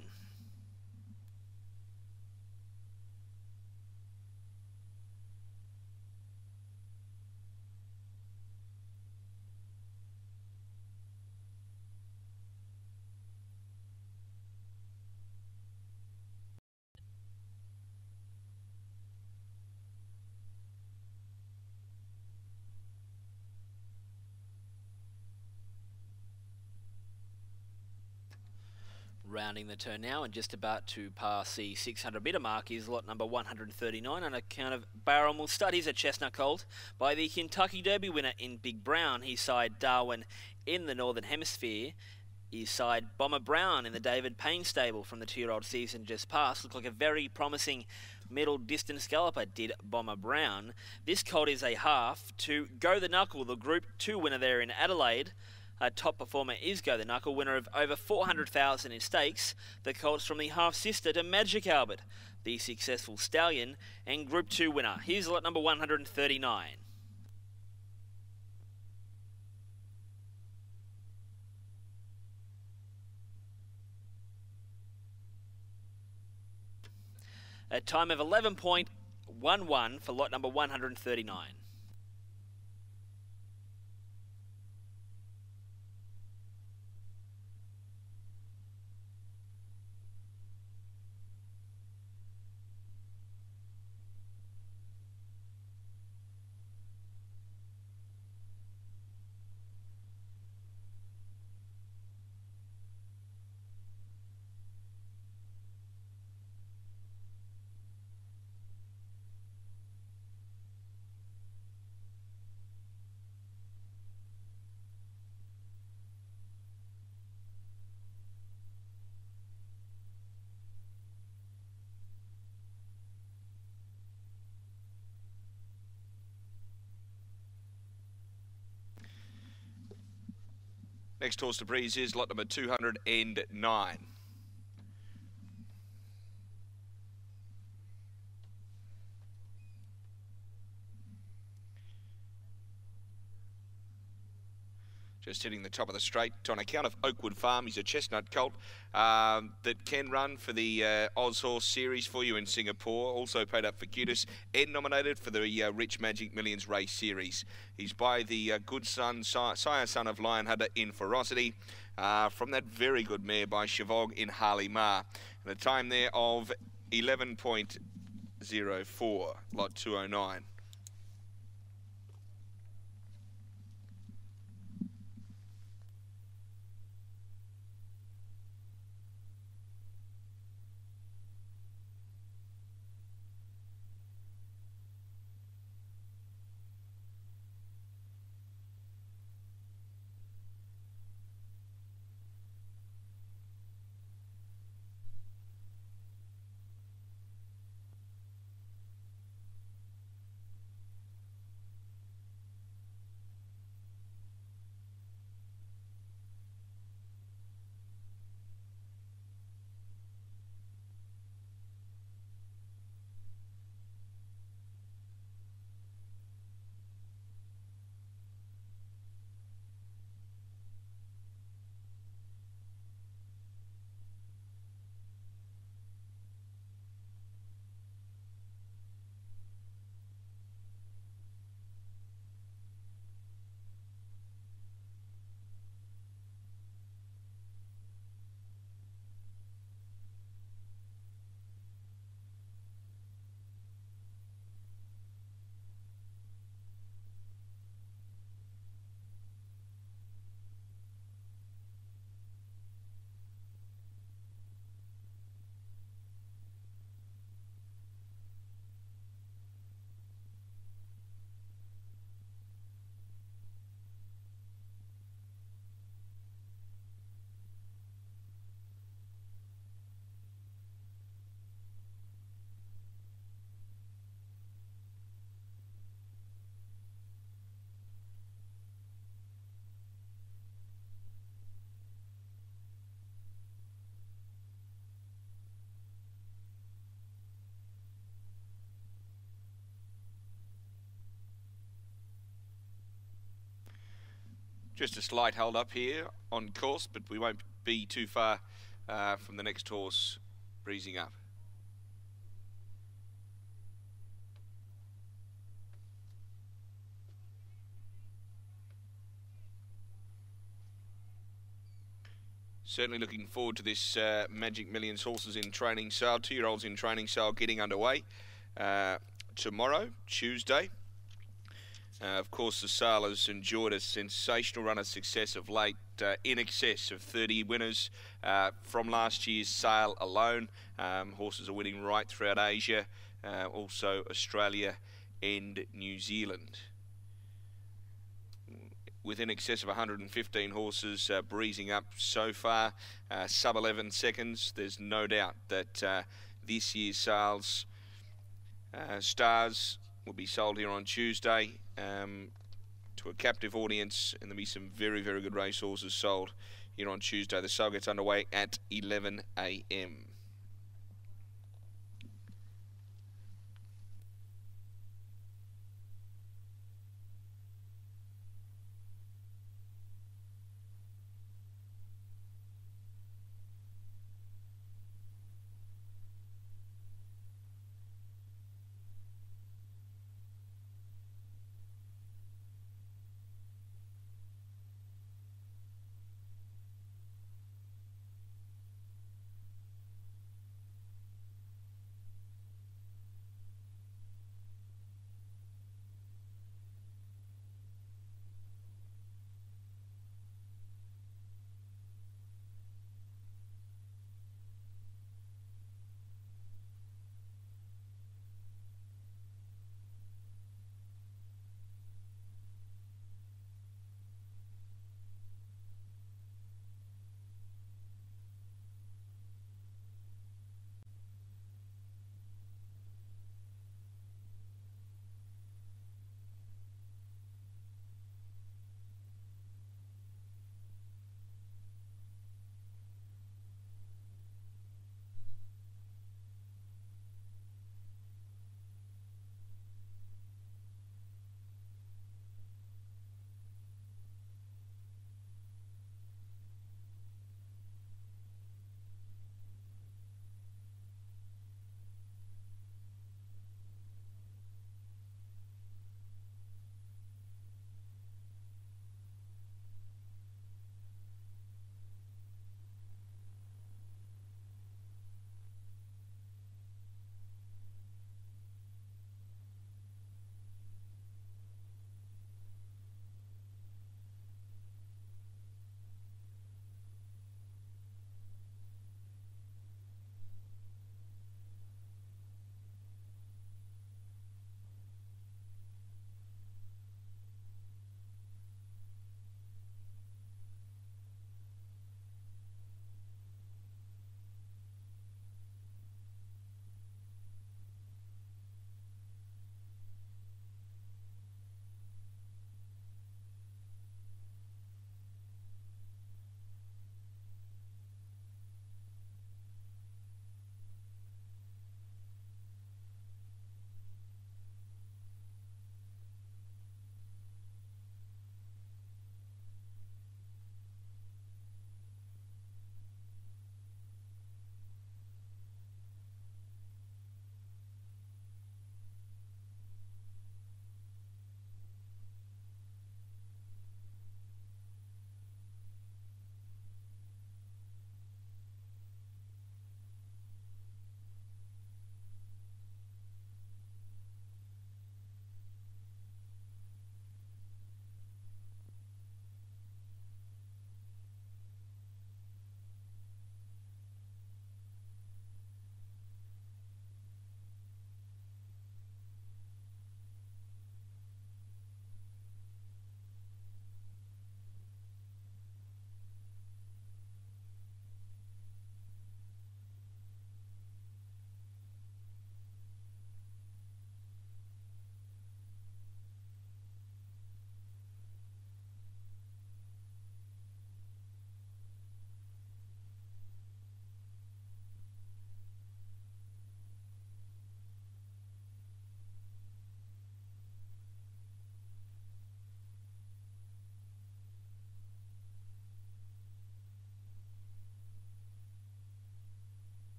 Speaker 1: Rounding the turn now and just about to pass the 600 metre mark is lot number 139 on account of Barrowmill Stud. He's a chestnut colt by the Kentucky Derby winner in Big Brown. His side Darwin in the Northern Hemisphere. His side Bomber Brown in the David Payne stable from the 2-year-old season just passed. Looked like a very promising middle distance galloper, did Bomber Brown. This colt is a half to Go the Knuckle, the Group 2 winner there in Adelaide. Top performer is Go the Knuckle, winner of over 400,000 in stakes. The colt's from the half-sister to Magic Albert, the successful stallion and Group 2 winner. Here's lot number 139. A time of 11.11 for lot number 139.
Speaker 2: Next horse to breeze is lot number 209. Just hitting the top of the straight on account of Oakwood Farm. He's a chestnut colt that can run for the Oz Horse Series for you in Singapore. Also paid up for Cutis and nominated for the Rich Magic Millions Race Series. He's by the good son, sire son of Lion Hunter in Ferocity, from that very good mare by Chavog in Harley Mar. And a time there of 11.04, lot 209. Just a slight hold up here on course, but we won't be too far from the next horse breezing up. Certainly looking forward to this Magic Millions horses in training sale, 2-year-olds in training sale getting underway tomorrow, Tuesday. Of course, the sale has enjoyed a sensational run of success of late, in excess of 30 winners from last year's sale alone. Horses are winning right throughout Asia, also Australia and New Zealand. With in excess of 115 horses breezing up so far, sub 11 seconds, there's no doubt that this year's sales stars will be sold here on Tuesday to a captive audience, and there'll be some very, very good racehorses sold here on Tuesday. The sale gets underway at 11 a.m.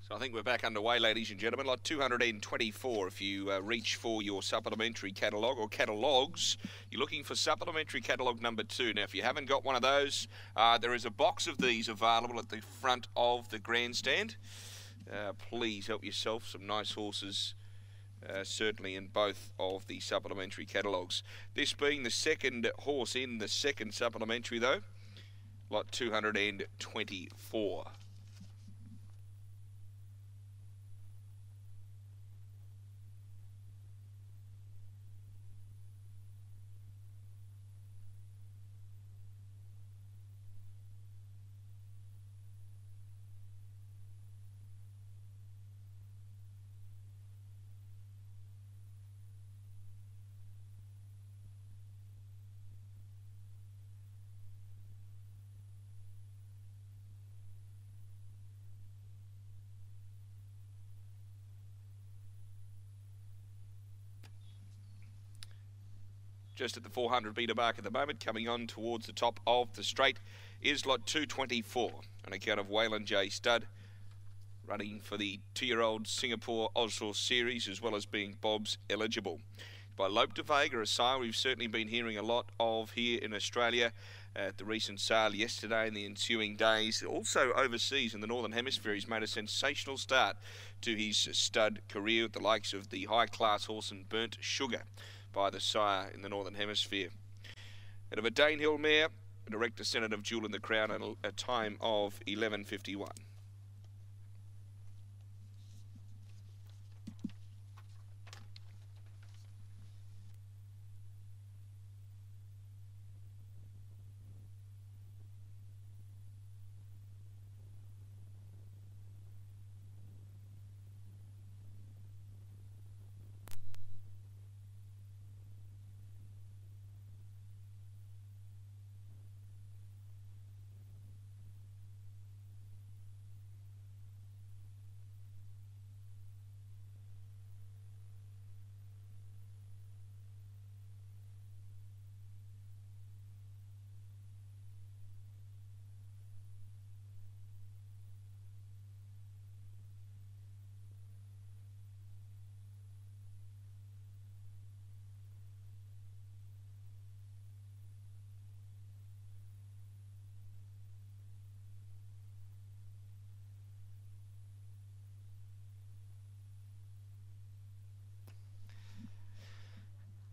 Speaker 2: So I think we're back underway, ladies and gentlemen. Lot 224. If you reach for your supplementary catalogue or catalogues, you're looking for supplementary catalogue number 2. Now, if you haven't got one of those, there is a box of these available at the front of the grandstand. Please help yourself. Some nice horses, certainly in both of the supplementary catalogues. This being the second horse in the second supplementary, though, lot 224. Just at the 400 metre mark at the moment, coming on towards the top of the straight, is lot 224, on account of Wayland J. Stud, running for the 2-year-old Singapore Osrail Series, as well as being Bob's eligible. By Lope de Vega, a sire we've certainly been hearing a lot of here in Australia at the recent sale yesterday and the ensuing days. Also overseas in the Northern Hemisphere, he's made a sensational start to his stud career with the likes of the high-class horse and Burnt Sugar by the sire in the Northern Hemisphere. Out of a Danehill mare, a direct descendant of Jewel in the Crown at a time of 11:51.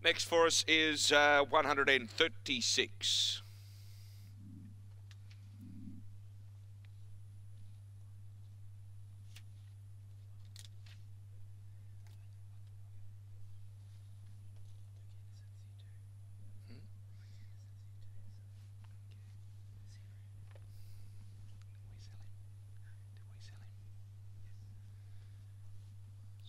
Speaker 2: Next for us is 136.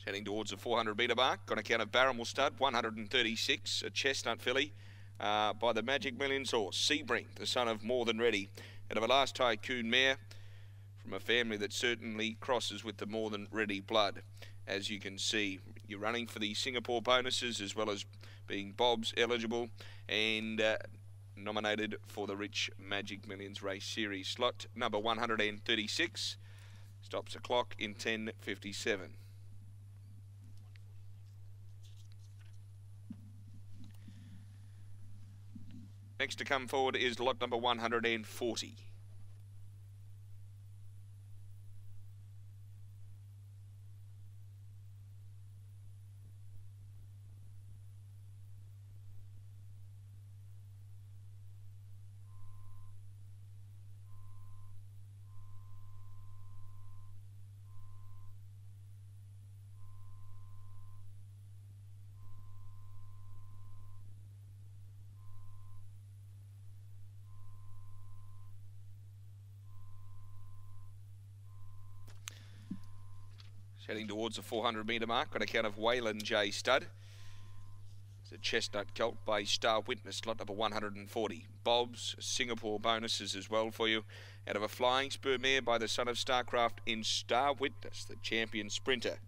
Speaker 2: Heading towards the 400 metre mark, on account of Barrymore Stud, 136, a chestnut filly by the Magic Millions horse, Sebring, the son of More Than Ready, and of a last tycoon mare from a family that certainly crosses with the More Than Ready blood. As you can see, you're running for the Singapore bonuses as well as being Bob's eligible and nominated for the Rich Magic Millions Race Series. Slot number 136 stops the clock in 10:57. Next to come forward is lot number 140. Heading towards the 400 metre mark on account of Wayland J. Stud. It's a chestnut colt by Star Witness, lot number 140. Bob's Singapore bonuses as well for you. Out of a Flying Spur mare by the son of Starcraft in Star Witness, the champion sprinter.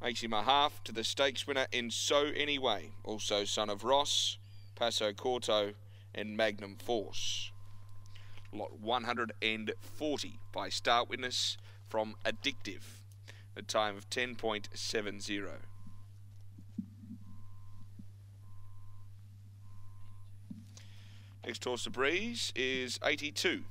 Speaker 2: Makes him a half to the stakes winner in So Anyway. Also son of Ross, Paso Corto and Magnum Force. Lot 140 by Star Witness from Addictive. A time of 10.70. Next horse to Breeze is 82.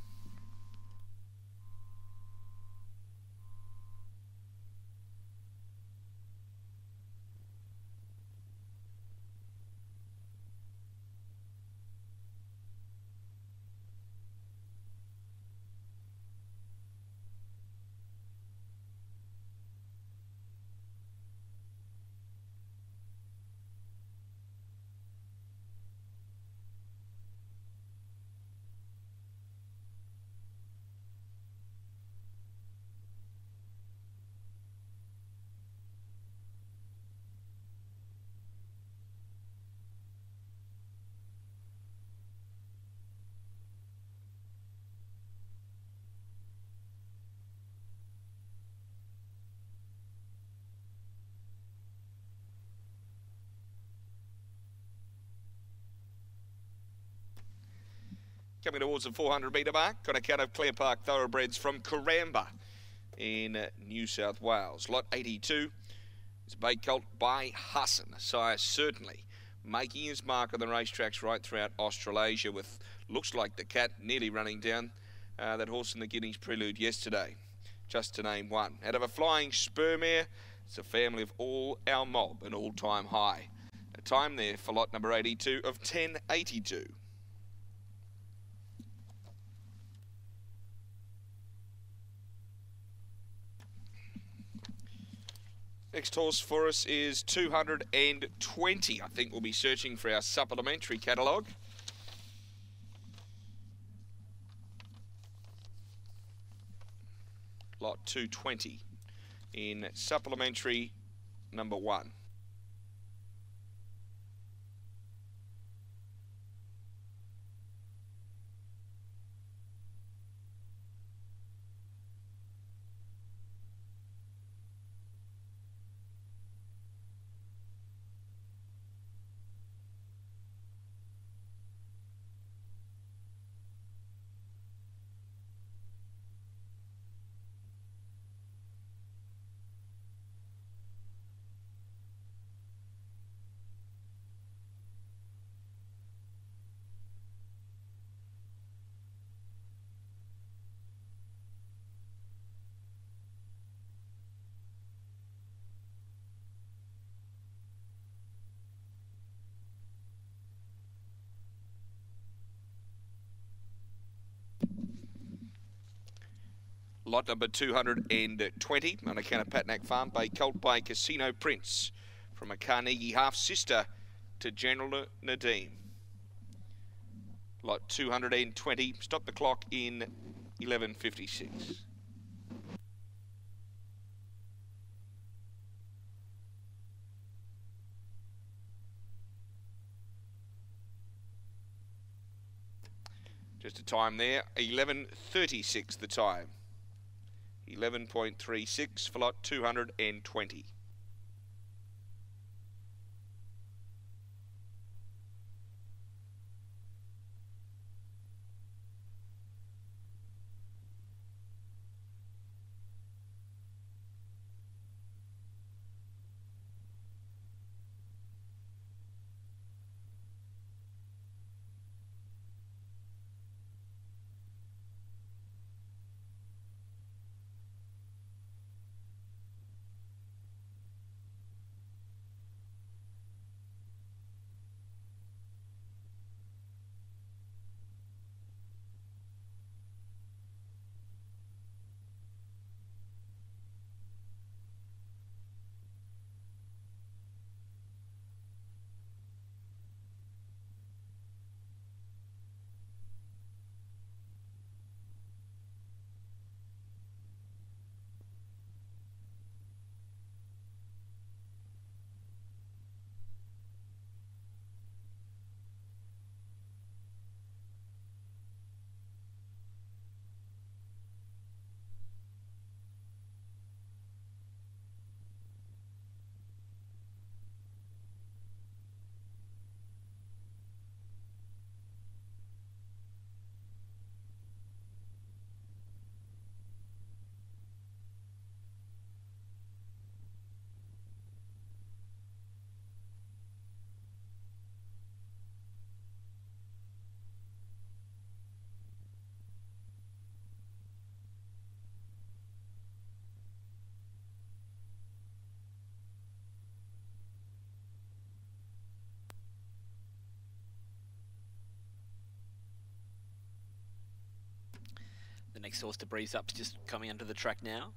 Speaker 2: Coming towards the 400 metre mark, on account of Clare Park Thoroughbreds from Karamba in New South Wales. Lot 82 is a bait colt by Hassan. Sire certainly making his mark on the racetracks right throughout Australasia, with looks like the cat nearly running down that horse in the Guineas Prelude yesterday, just to name one. Out of a flying spur mare, it's a family of all our mob, an all-time high. A time there for lot number 82 of 10.82. Next horse for us is 220. I think we'll be searching for our supplementary catalogue. Lot 220 in supplementary number 1. Lot number 220 on account of Patnack Farm Bay Colt by Casino Prince, from a Carnegie half-sister to General Nadim. Lot 220, stop the clock in 11:56. Just a time there, 11:36 the time. 11.36 for lot 220.
Speaker 1: The next horse to Breezeups just coming onto the track now.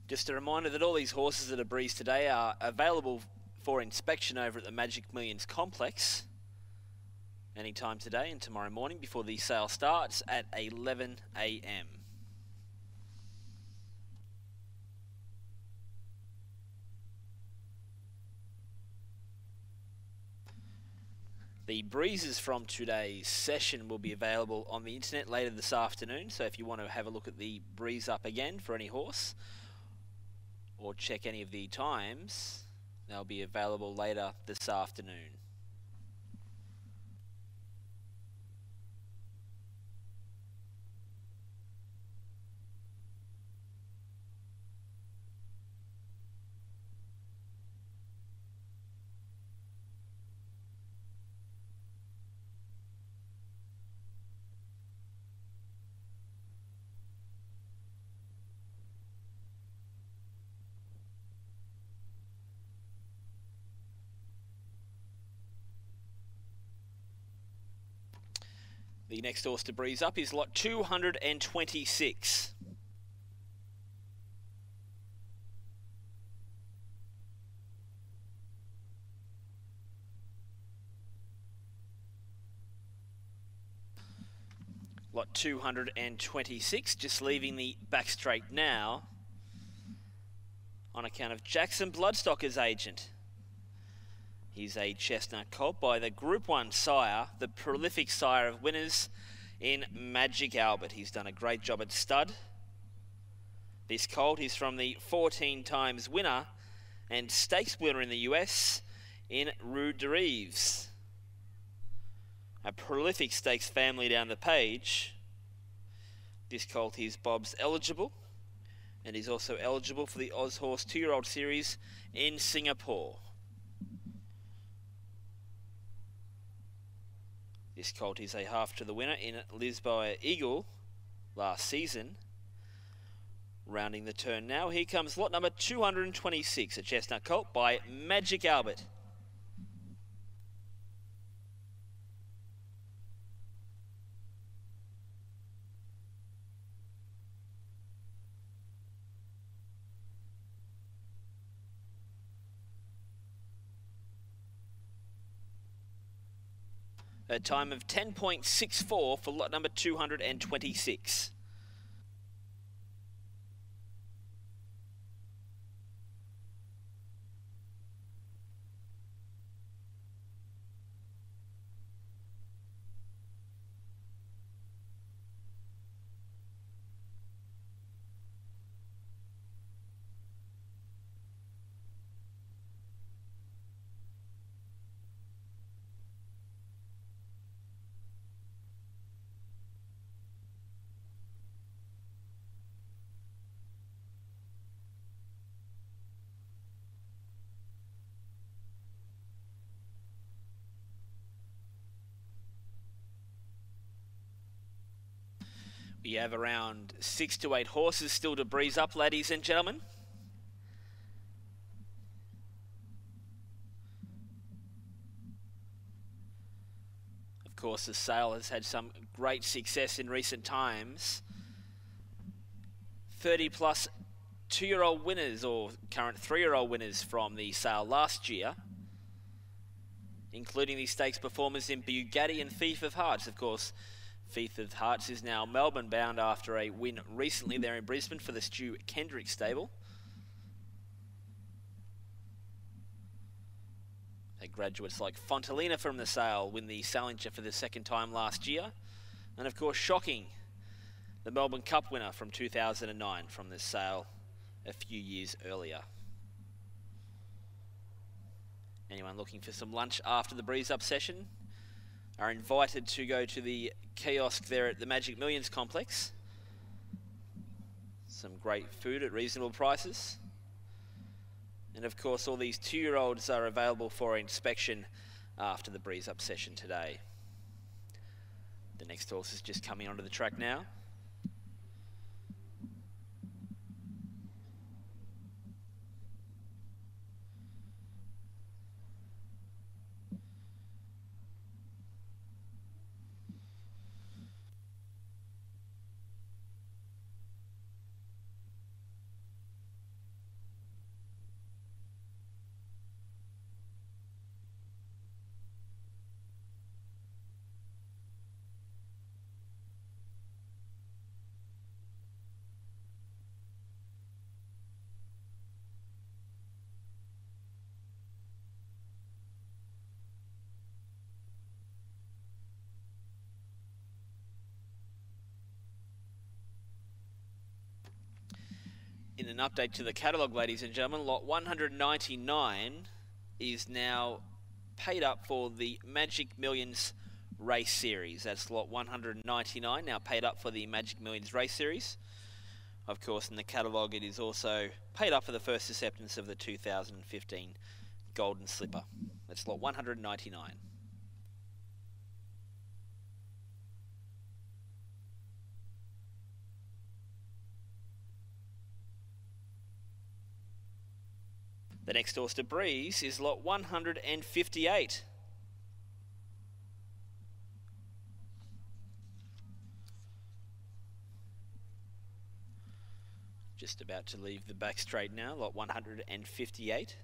Speaker 1: Just a reminder that all these horses that are breezed today are available for inspection over at the Magic Millions complex anytime today and tomorrow morning before the sale starts at 11 a.m. The breezes from today's session will be available on the internet later this afternoon, so if you want to have a look at the breeze up again for any horse or check any of the times, they'll be available later this afternoon. The next horse to breeze up is lot 226. Lot 226, just leaving the back straight now on account of Jackson Bloodstocker's agent. He's a chestnut colt by the Group 1 sire, the prolific sire of winners in Magic Albert. He's done a great job at stud. This colt is from the 14 times winner and stakes winner in the US in Rue de Reeves. A prolific stakes family down the page. This colt is Bob's eligible, and he's also eligible for the Oz Horse 2-year-old series in Singapore. This colt is a half to the winner in Lisboa Eagle last season. Rounding the turn now, here comes lot number 226, a chestnut colt by Magic Albert. A time of 10.64 for lot number 226. We have around 6 to 8 horses still to breeze up, ladies and gentlemen. Of course, the sale has had some great success in recent times. 30 plus 2-year-old winners or current 3-year-old winners from the sale last year, including the stakes performers in Bugatti and Thief of Hearts. Of course, Thief of Hearts is now Melbourne bound after a win recently there in Brisbane for the Stu Kendrick stable. Graduates like Fontalina from the sale win the Salinger for the second time last year. And of course, shocking, the Melbourne Cup winner from 2009 from this sale a few years earlier. Anyone looking for some lunch after the breeze up session? are invited to go to the kiosk there at the Magic Millions complex. Some great food at reasonable prices. And of course, all these 2-year-olds are available for inspection after the Breezeup session today. The next horse is just coming onto the track now. In an update to the catalogue, ladies and gentlemen, lot 199 is now paid up for the Magic Millions Race Series. That's lot 199, now paid up for the Magic Millions Race Series. Of course, in the catalogue, it is also paid up for the first acceptance of the 2015 Golden Slipper. That's lot 199. The next horse to Breeze is lot 158. Just about to leave the back straight now, lot 158.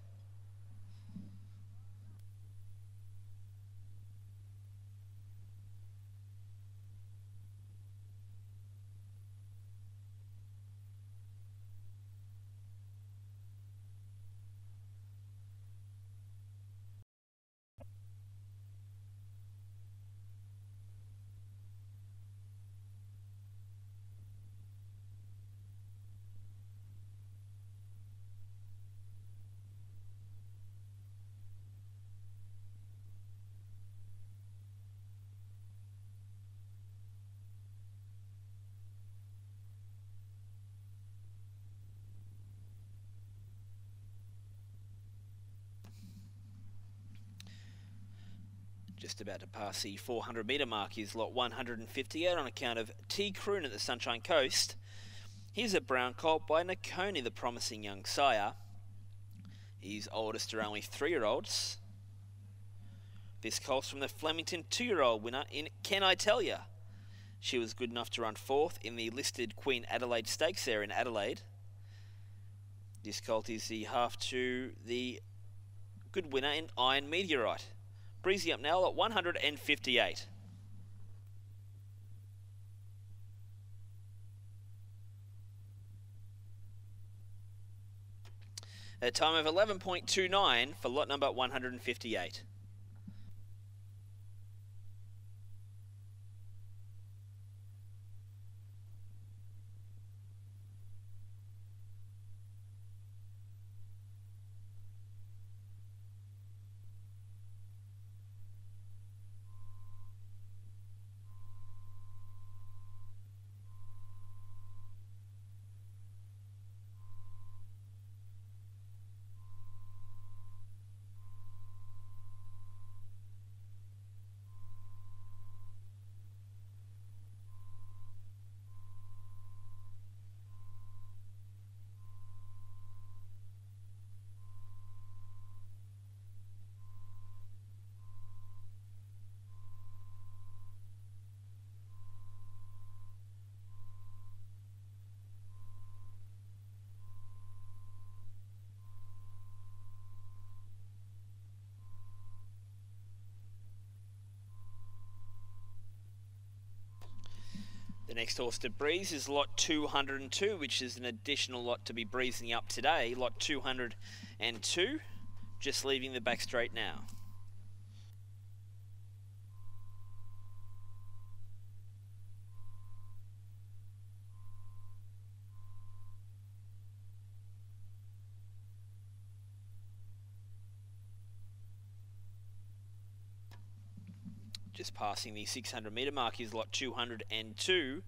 Speaker 1: Just about to pass the 400 metre mark is lot 158 on account of T. Croon at the Sunshine Coast. Here's a brown colt by Nakoni, the promising young sire. He's oldest are only 3-year-olds. This colt's from the Flemington 2-year-old winner in Can I Tell Ya? She was good enough to run 4th in the listed Queen Adelaide Stakes there in Adelaide. This colt is the half to the good winner in Iron Meteorite. Breezeup now at 158. A time of 11.29 for lot number 158. The next horse to breeze is lot 202, which is an additional lot to be breezing up today. Lot 202, just leaving the back straight now. Just passing the 600 metre mark is lot 202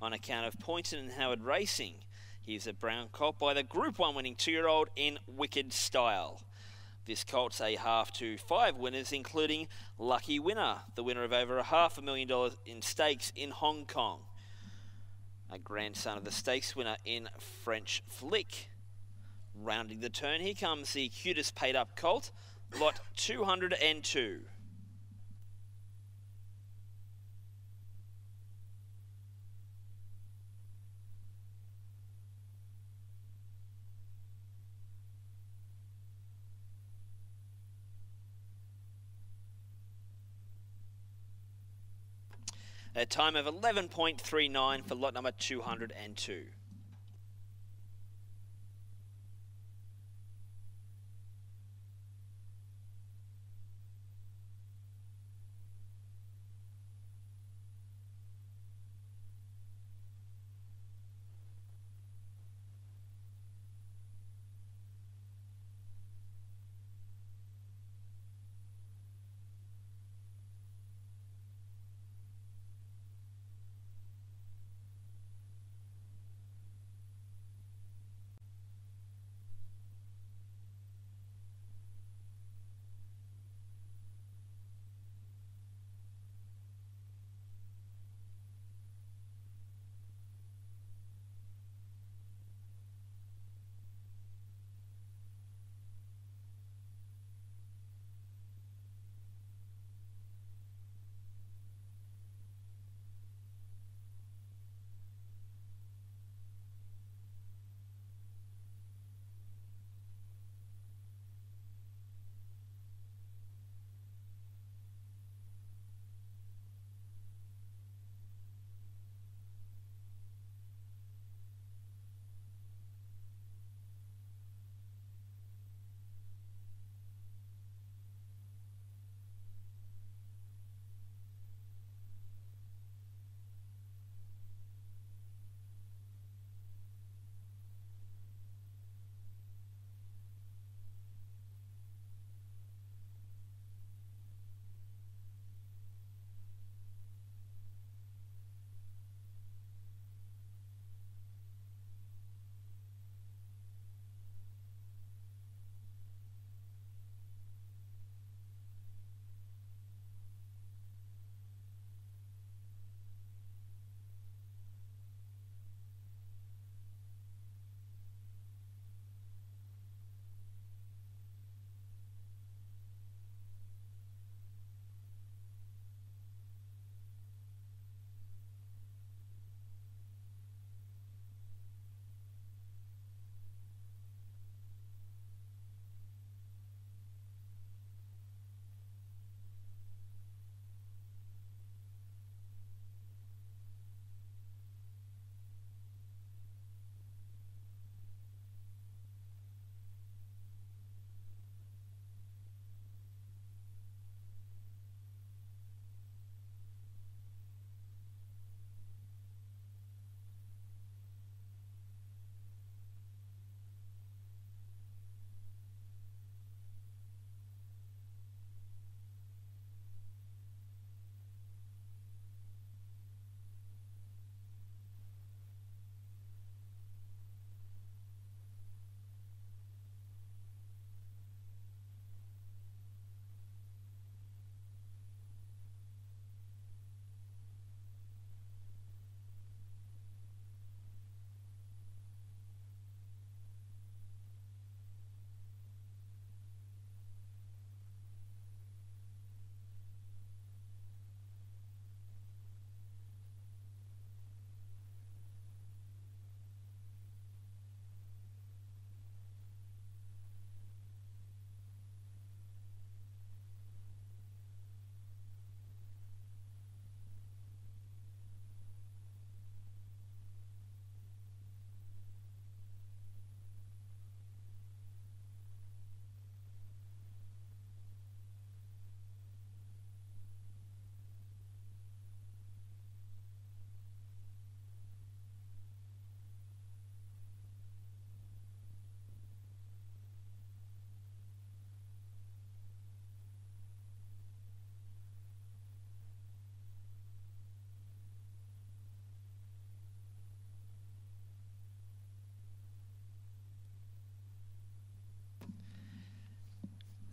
Speaker 1: on account of Poynton and Howard Racing. Here's a brown colt by the Group 1 winning 2-year-old in Wicked Style. This colt's a half to 5 winners, including Lucky Winner, the winner of over $500,000 in stakes in Hong Kong. A grandson of the stakes winner in French Flick. Rounding the turn, here comes the cutest paid up colt, lot 202. A time of 11.39 for lot number 202.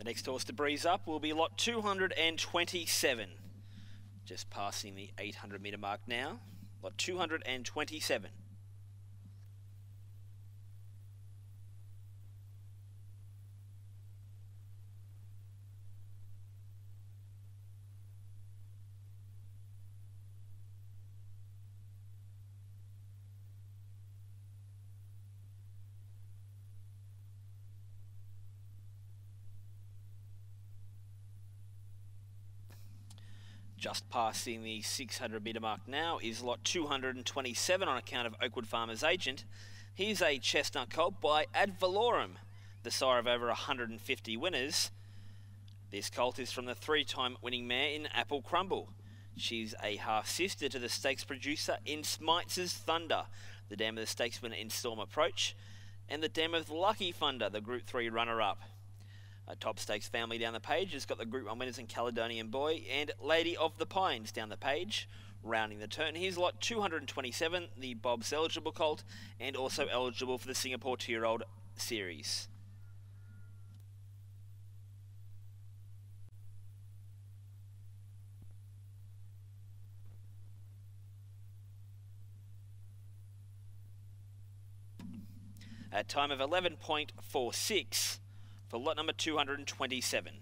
Speaker 1: The next horse to breeze up will be lot 227. Just passing the 800 metre mark now. Lot 227. Just passing the 600 metre mark now is lot 227 on account of Oakwood Farmers Agent. Here's a chestnut colt by Ad Valorem, the sire of over 150 winners. This colt is from the three-time winning mare in Apple Crumble. She's a half-sister to the stakes producer in Smites' Thunder, the dam of the stakes winner in Storm Approach, and the dam of Lucky Thunder, the Group 3 runner-up. A top stakes family down the page has got the Group 1 winners in Caledonian Boy and Lady of the Pines down the page. Rounding the turn, here's lot 227, the Bob's eligible colt, and also eligible for the Singapore 2-year-old series. At time of 11.46 for lot number 227.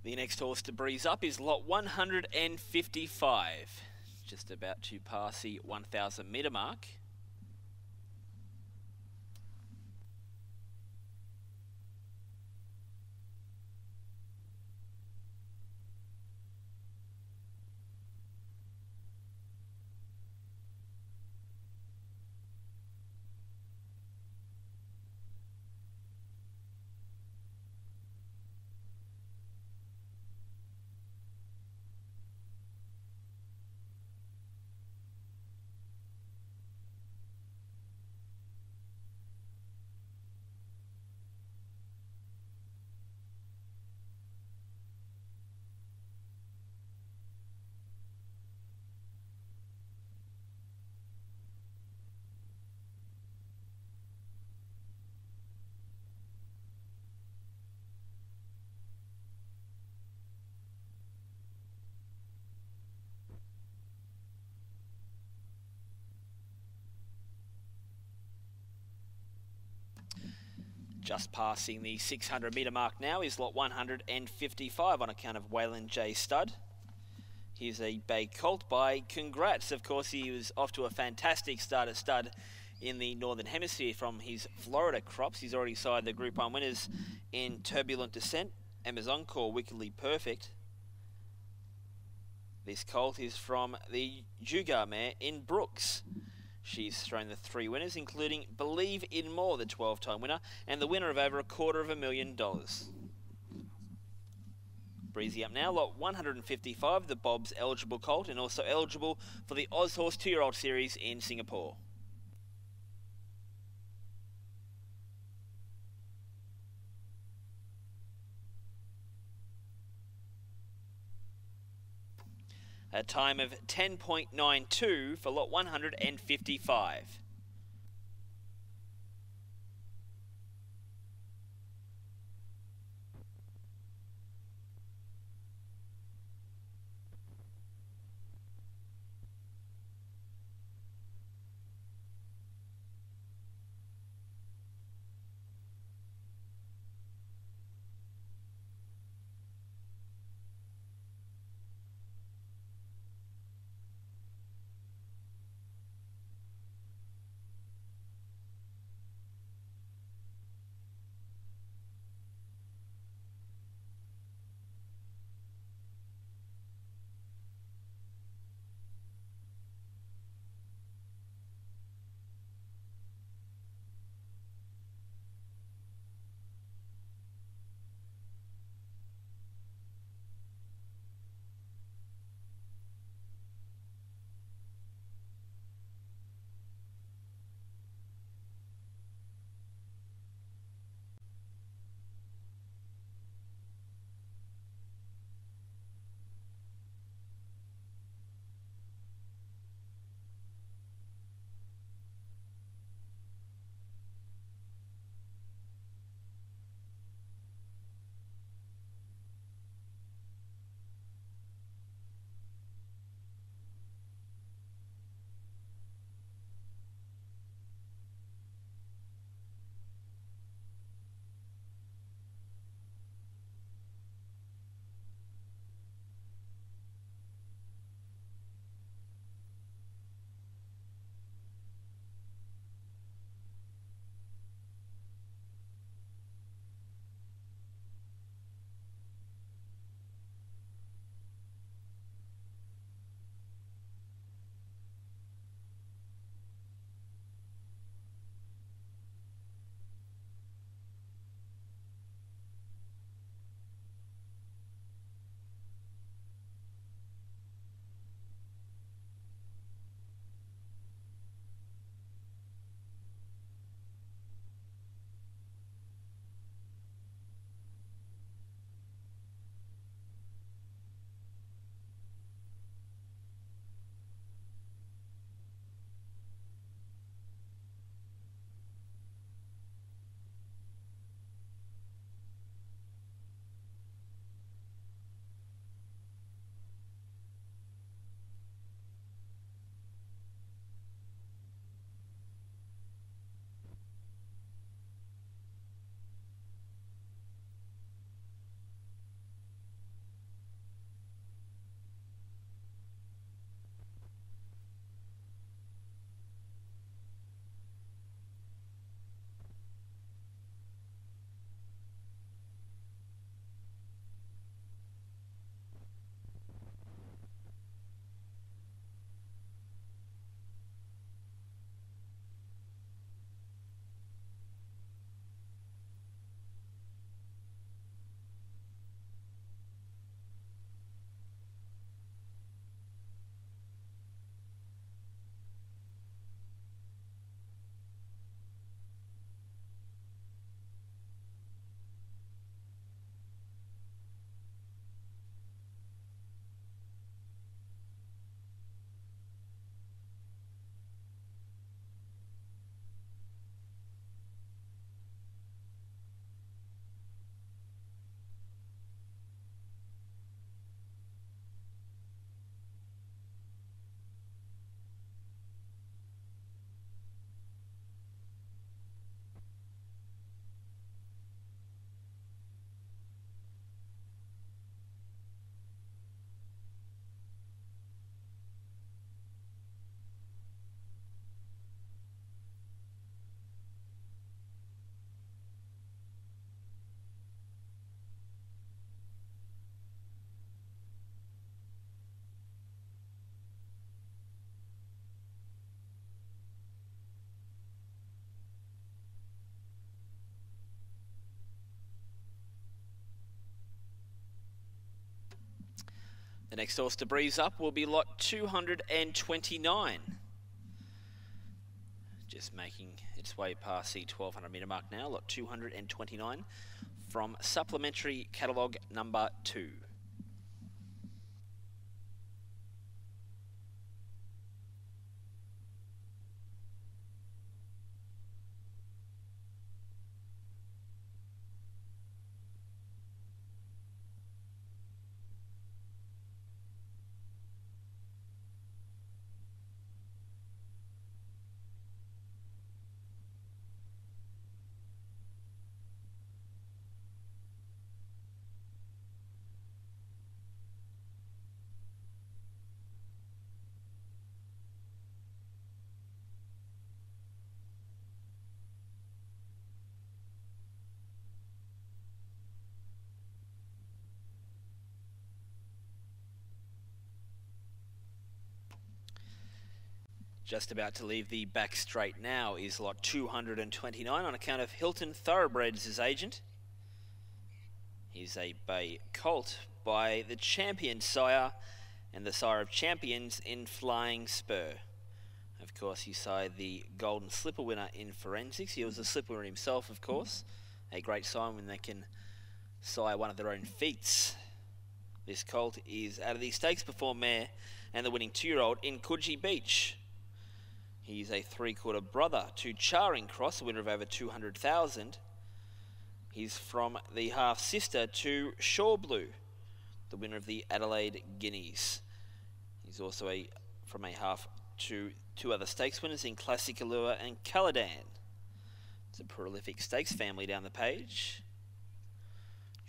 Speaker 1: The next horse to breeze up is lot 155. Just about to pass the 1,000 metre mark. Just passing the 600 metre mark now is lot 155 on account of Waylon J. Stud. Here's a bay colt by Congrats. Of course, he was off to a fantastic start at stud in the Northern Hemisphere from his Florida crops. He's already signed the Group 1 winners in Turbulent Descent, Amazon Core, Wickedly Perfect. This colt is from the Jugar mare in Brooks. She's thrown the 3 winners, including Believe in More, the 12-time winner, and the winner of over $250,000. Breezy up now, lot 155, the Bob's eligible colt, and also eligible for the Oz Horse 2-year-old series in Singapore. A time of 10.92 for lot 155. The next horse to breeze up will be lot 229. Just making its way past the 1200 metre mark now, lot 229 from supplementary catalogue number 2. Just about to leave the back straight now is lot 229 on account of Hilton Thoroughbreds as agent. He's a bay colt by the champion sire and the sire of champions in Flying Spur. Of course, he sired the Golden Slipper winner in Forensics. He was a slipper winner himself, of course. A great sign when they can sire one of their own feats. This colt is out of the stakes before mare and the winning 2-year-old in Coogee Beach. He's a 3/4 brother to Charing Cross, the winner of over 200,000. He's from the half-sister to Shore Blue, the winner of the Adelaide Guineas. He's also from a half to 2 other stakes winners in Classic Allure and Caladan. It's a prolific stakes family down the page.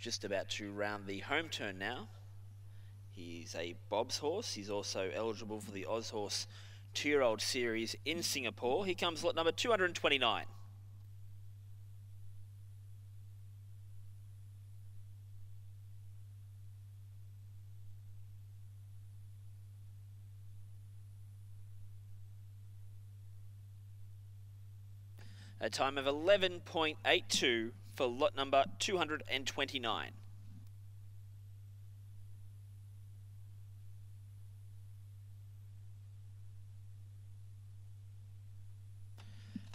Speaker 1: Just about to round the home turn now. He's a Bob's horse. He's also eligible for the Oz Horse 2-year-old series in Singapore. Here comes lot number 229. A time of 11.82 for lot number 229.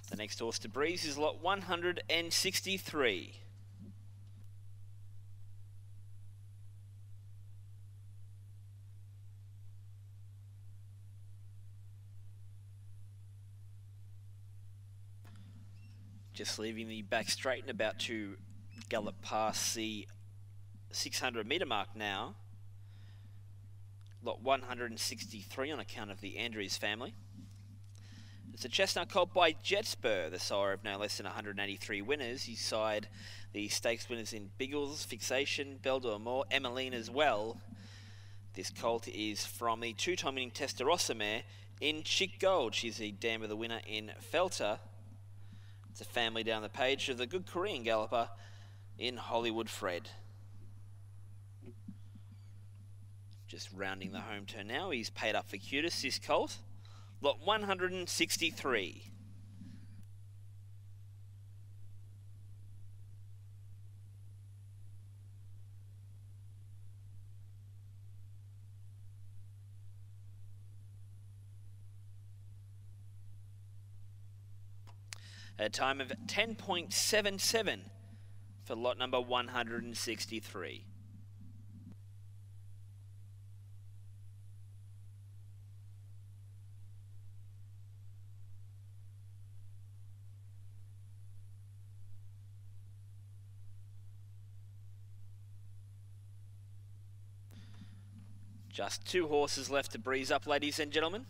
Speaker 1: The next horse to breeze is lot 163. Just leaving the back straight and about to gallop past the 600 metre mark now. Lot 163 on account of the Andrews family. It's a chestnut colt by Jetspur, the sire of no less than 183 winners. He sired the stakes winners in Biggles, Fixation, Belle d'Amour, Emmeline as well. This colt is from the 2-time winning Testarossa mare in Chick Gold. She's the dam of the winner in Felter. It's a family down the page of the good Korean galloper in Hollywood Fred. Just rounding the home turn now. He's paid up for Cutis, this colt. Lot 163. A time of 10.77 for lot number 163. Just 2 horses left to breeze up, ladies and gentlemen.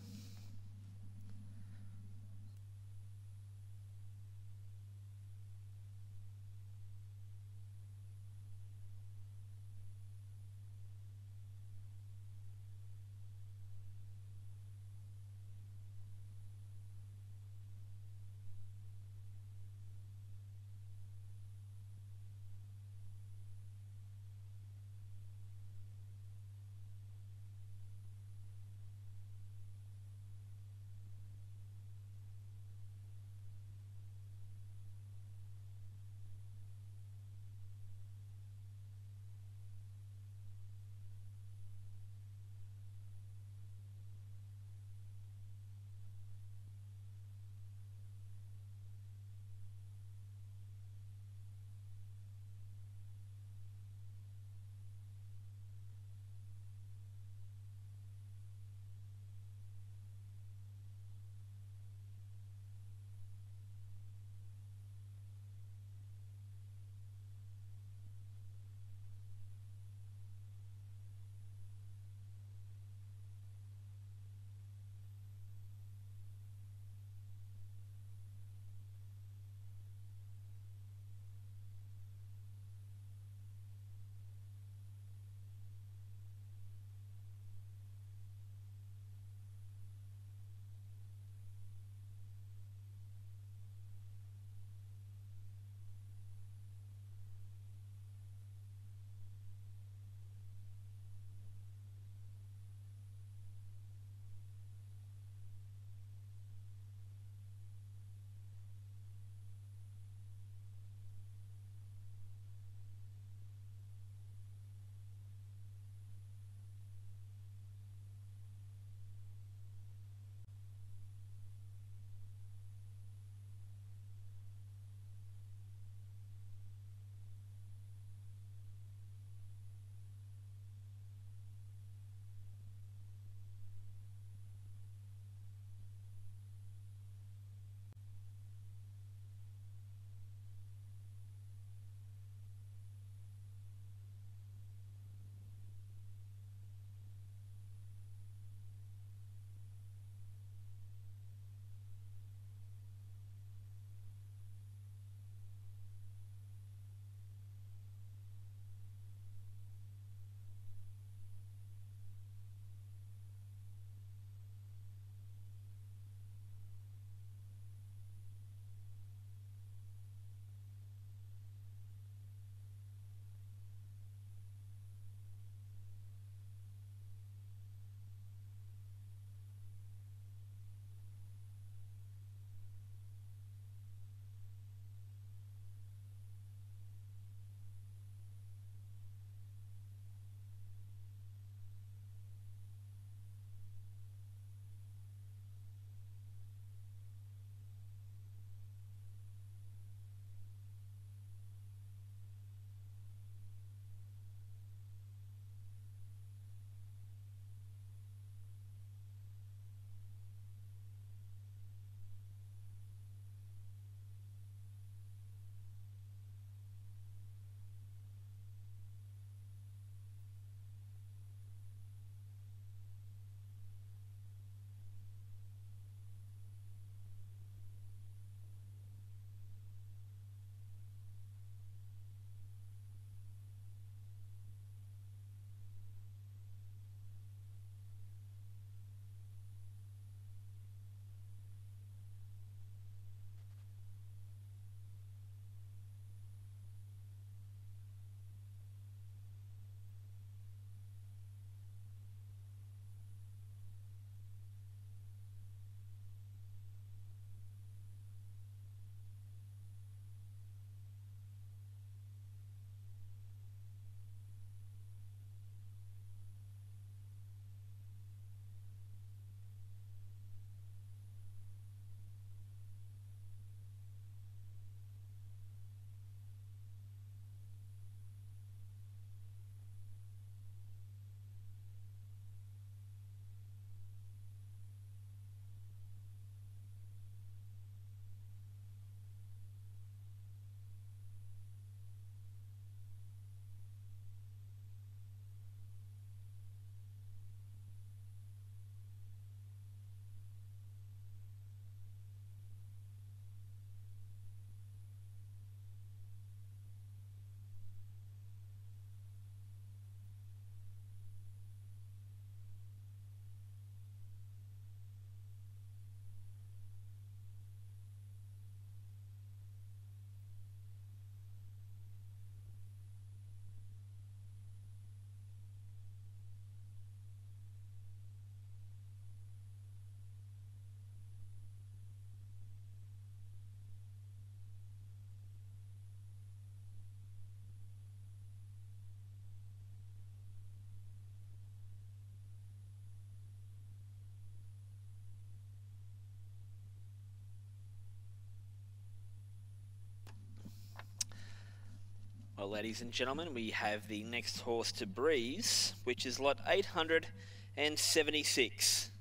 Speaker 1: Well, ladies and gentlemen, we have the next horse to breeze, which is lot 876.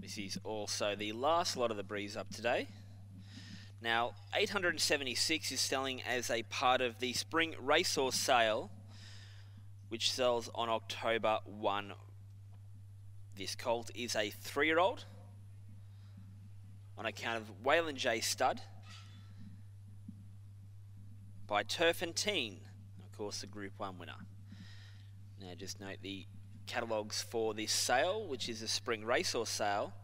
Speaker 1: This is also the last lot of the breeze up today. Now, 876 is selling as a part of the spring racehorse sale, which sells on October 1. This colt is a 3-year-old on account of Waylon J stud by Turpentine, of course the Group 1 winner. Now just note the catalogues for this sale, which is a spring racehorse sale,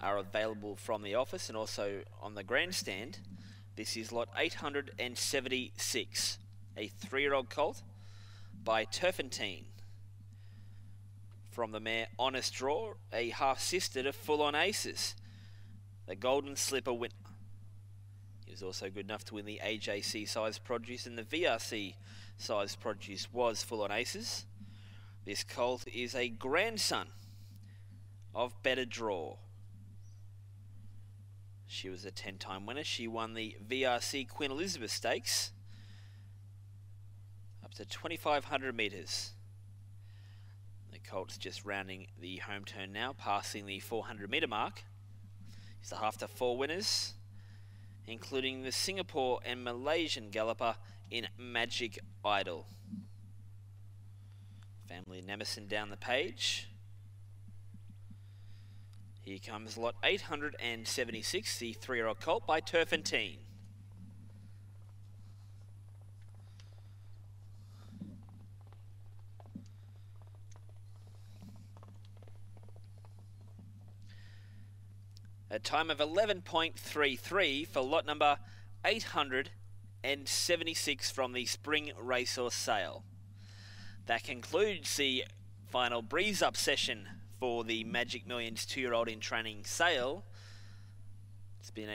Speaker 1: are available from the office and also on the grandstand. This is lot 876, a 3-year-old colt by Turpentine. From the mare Honest Draw, a half-sister to Full On Aces, the Golden Slipper winner. He was also good enough to win the AJC size produce, and the VRC size produce was Full On Aces. This colt is a grandson of Better Draw. She was a 10-time winner. She won the VRC Queen Elizabeth Stakes up to 2,500 metres. The colt's just rounding the home turn now, passing the 400-metre mark. He's the half to 4 winners, including the Singapore and Malaysian galloper in Magic Idol. Family Nemesis down the page. Here comes lot 876, the 3-year-old colt by Turpentine. A time of 11.33 for lot number 876 from the spring racehorse sale. That concludes the final breeze up session for the Magic Millions 2-year-old in training sale. It's been a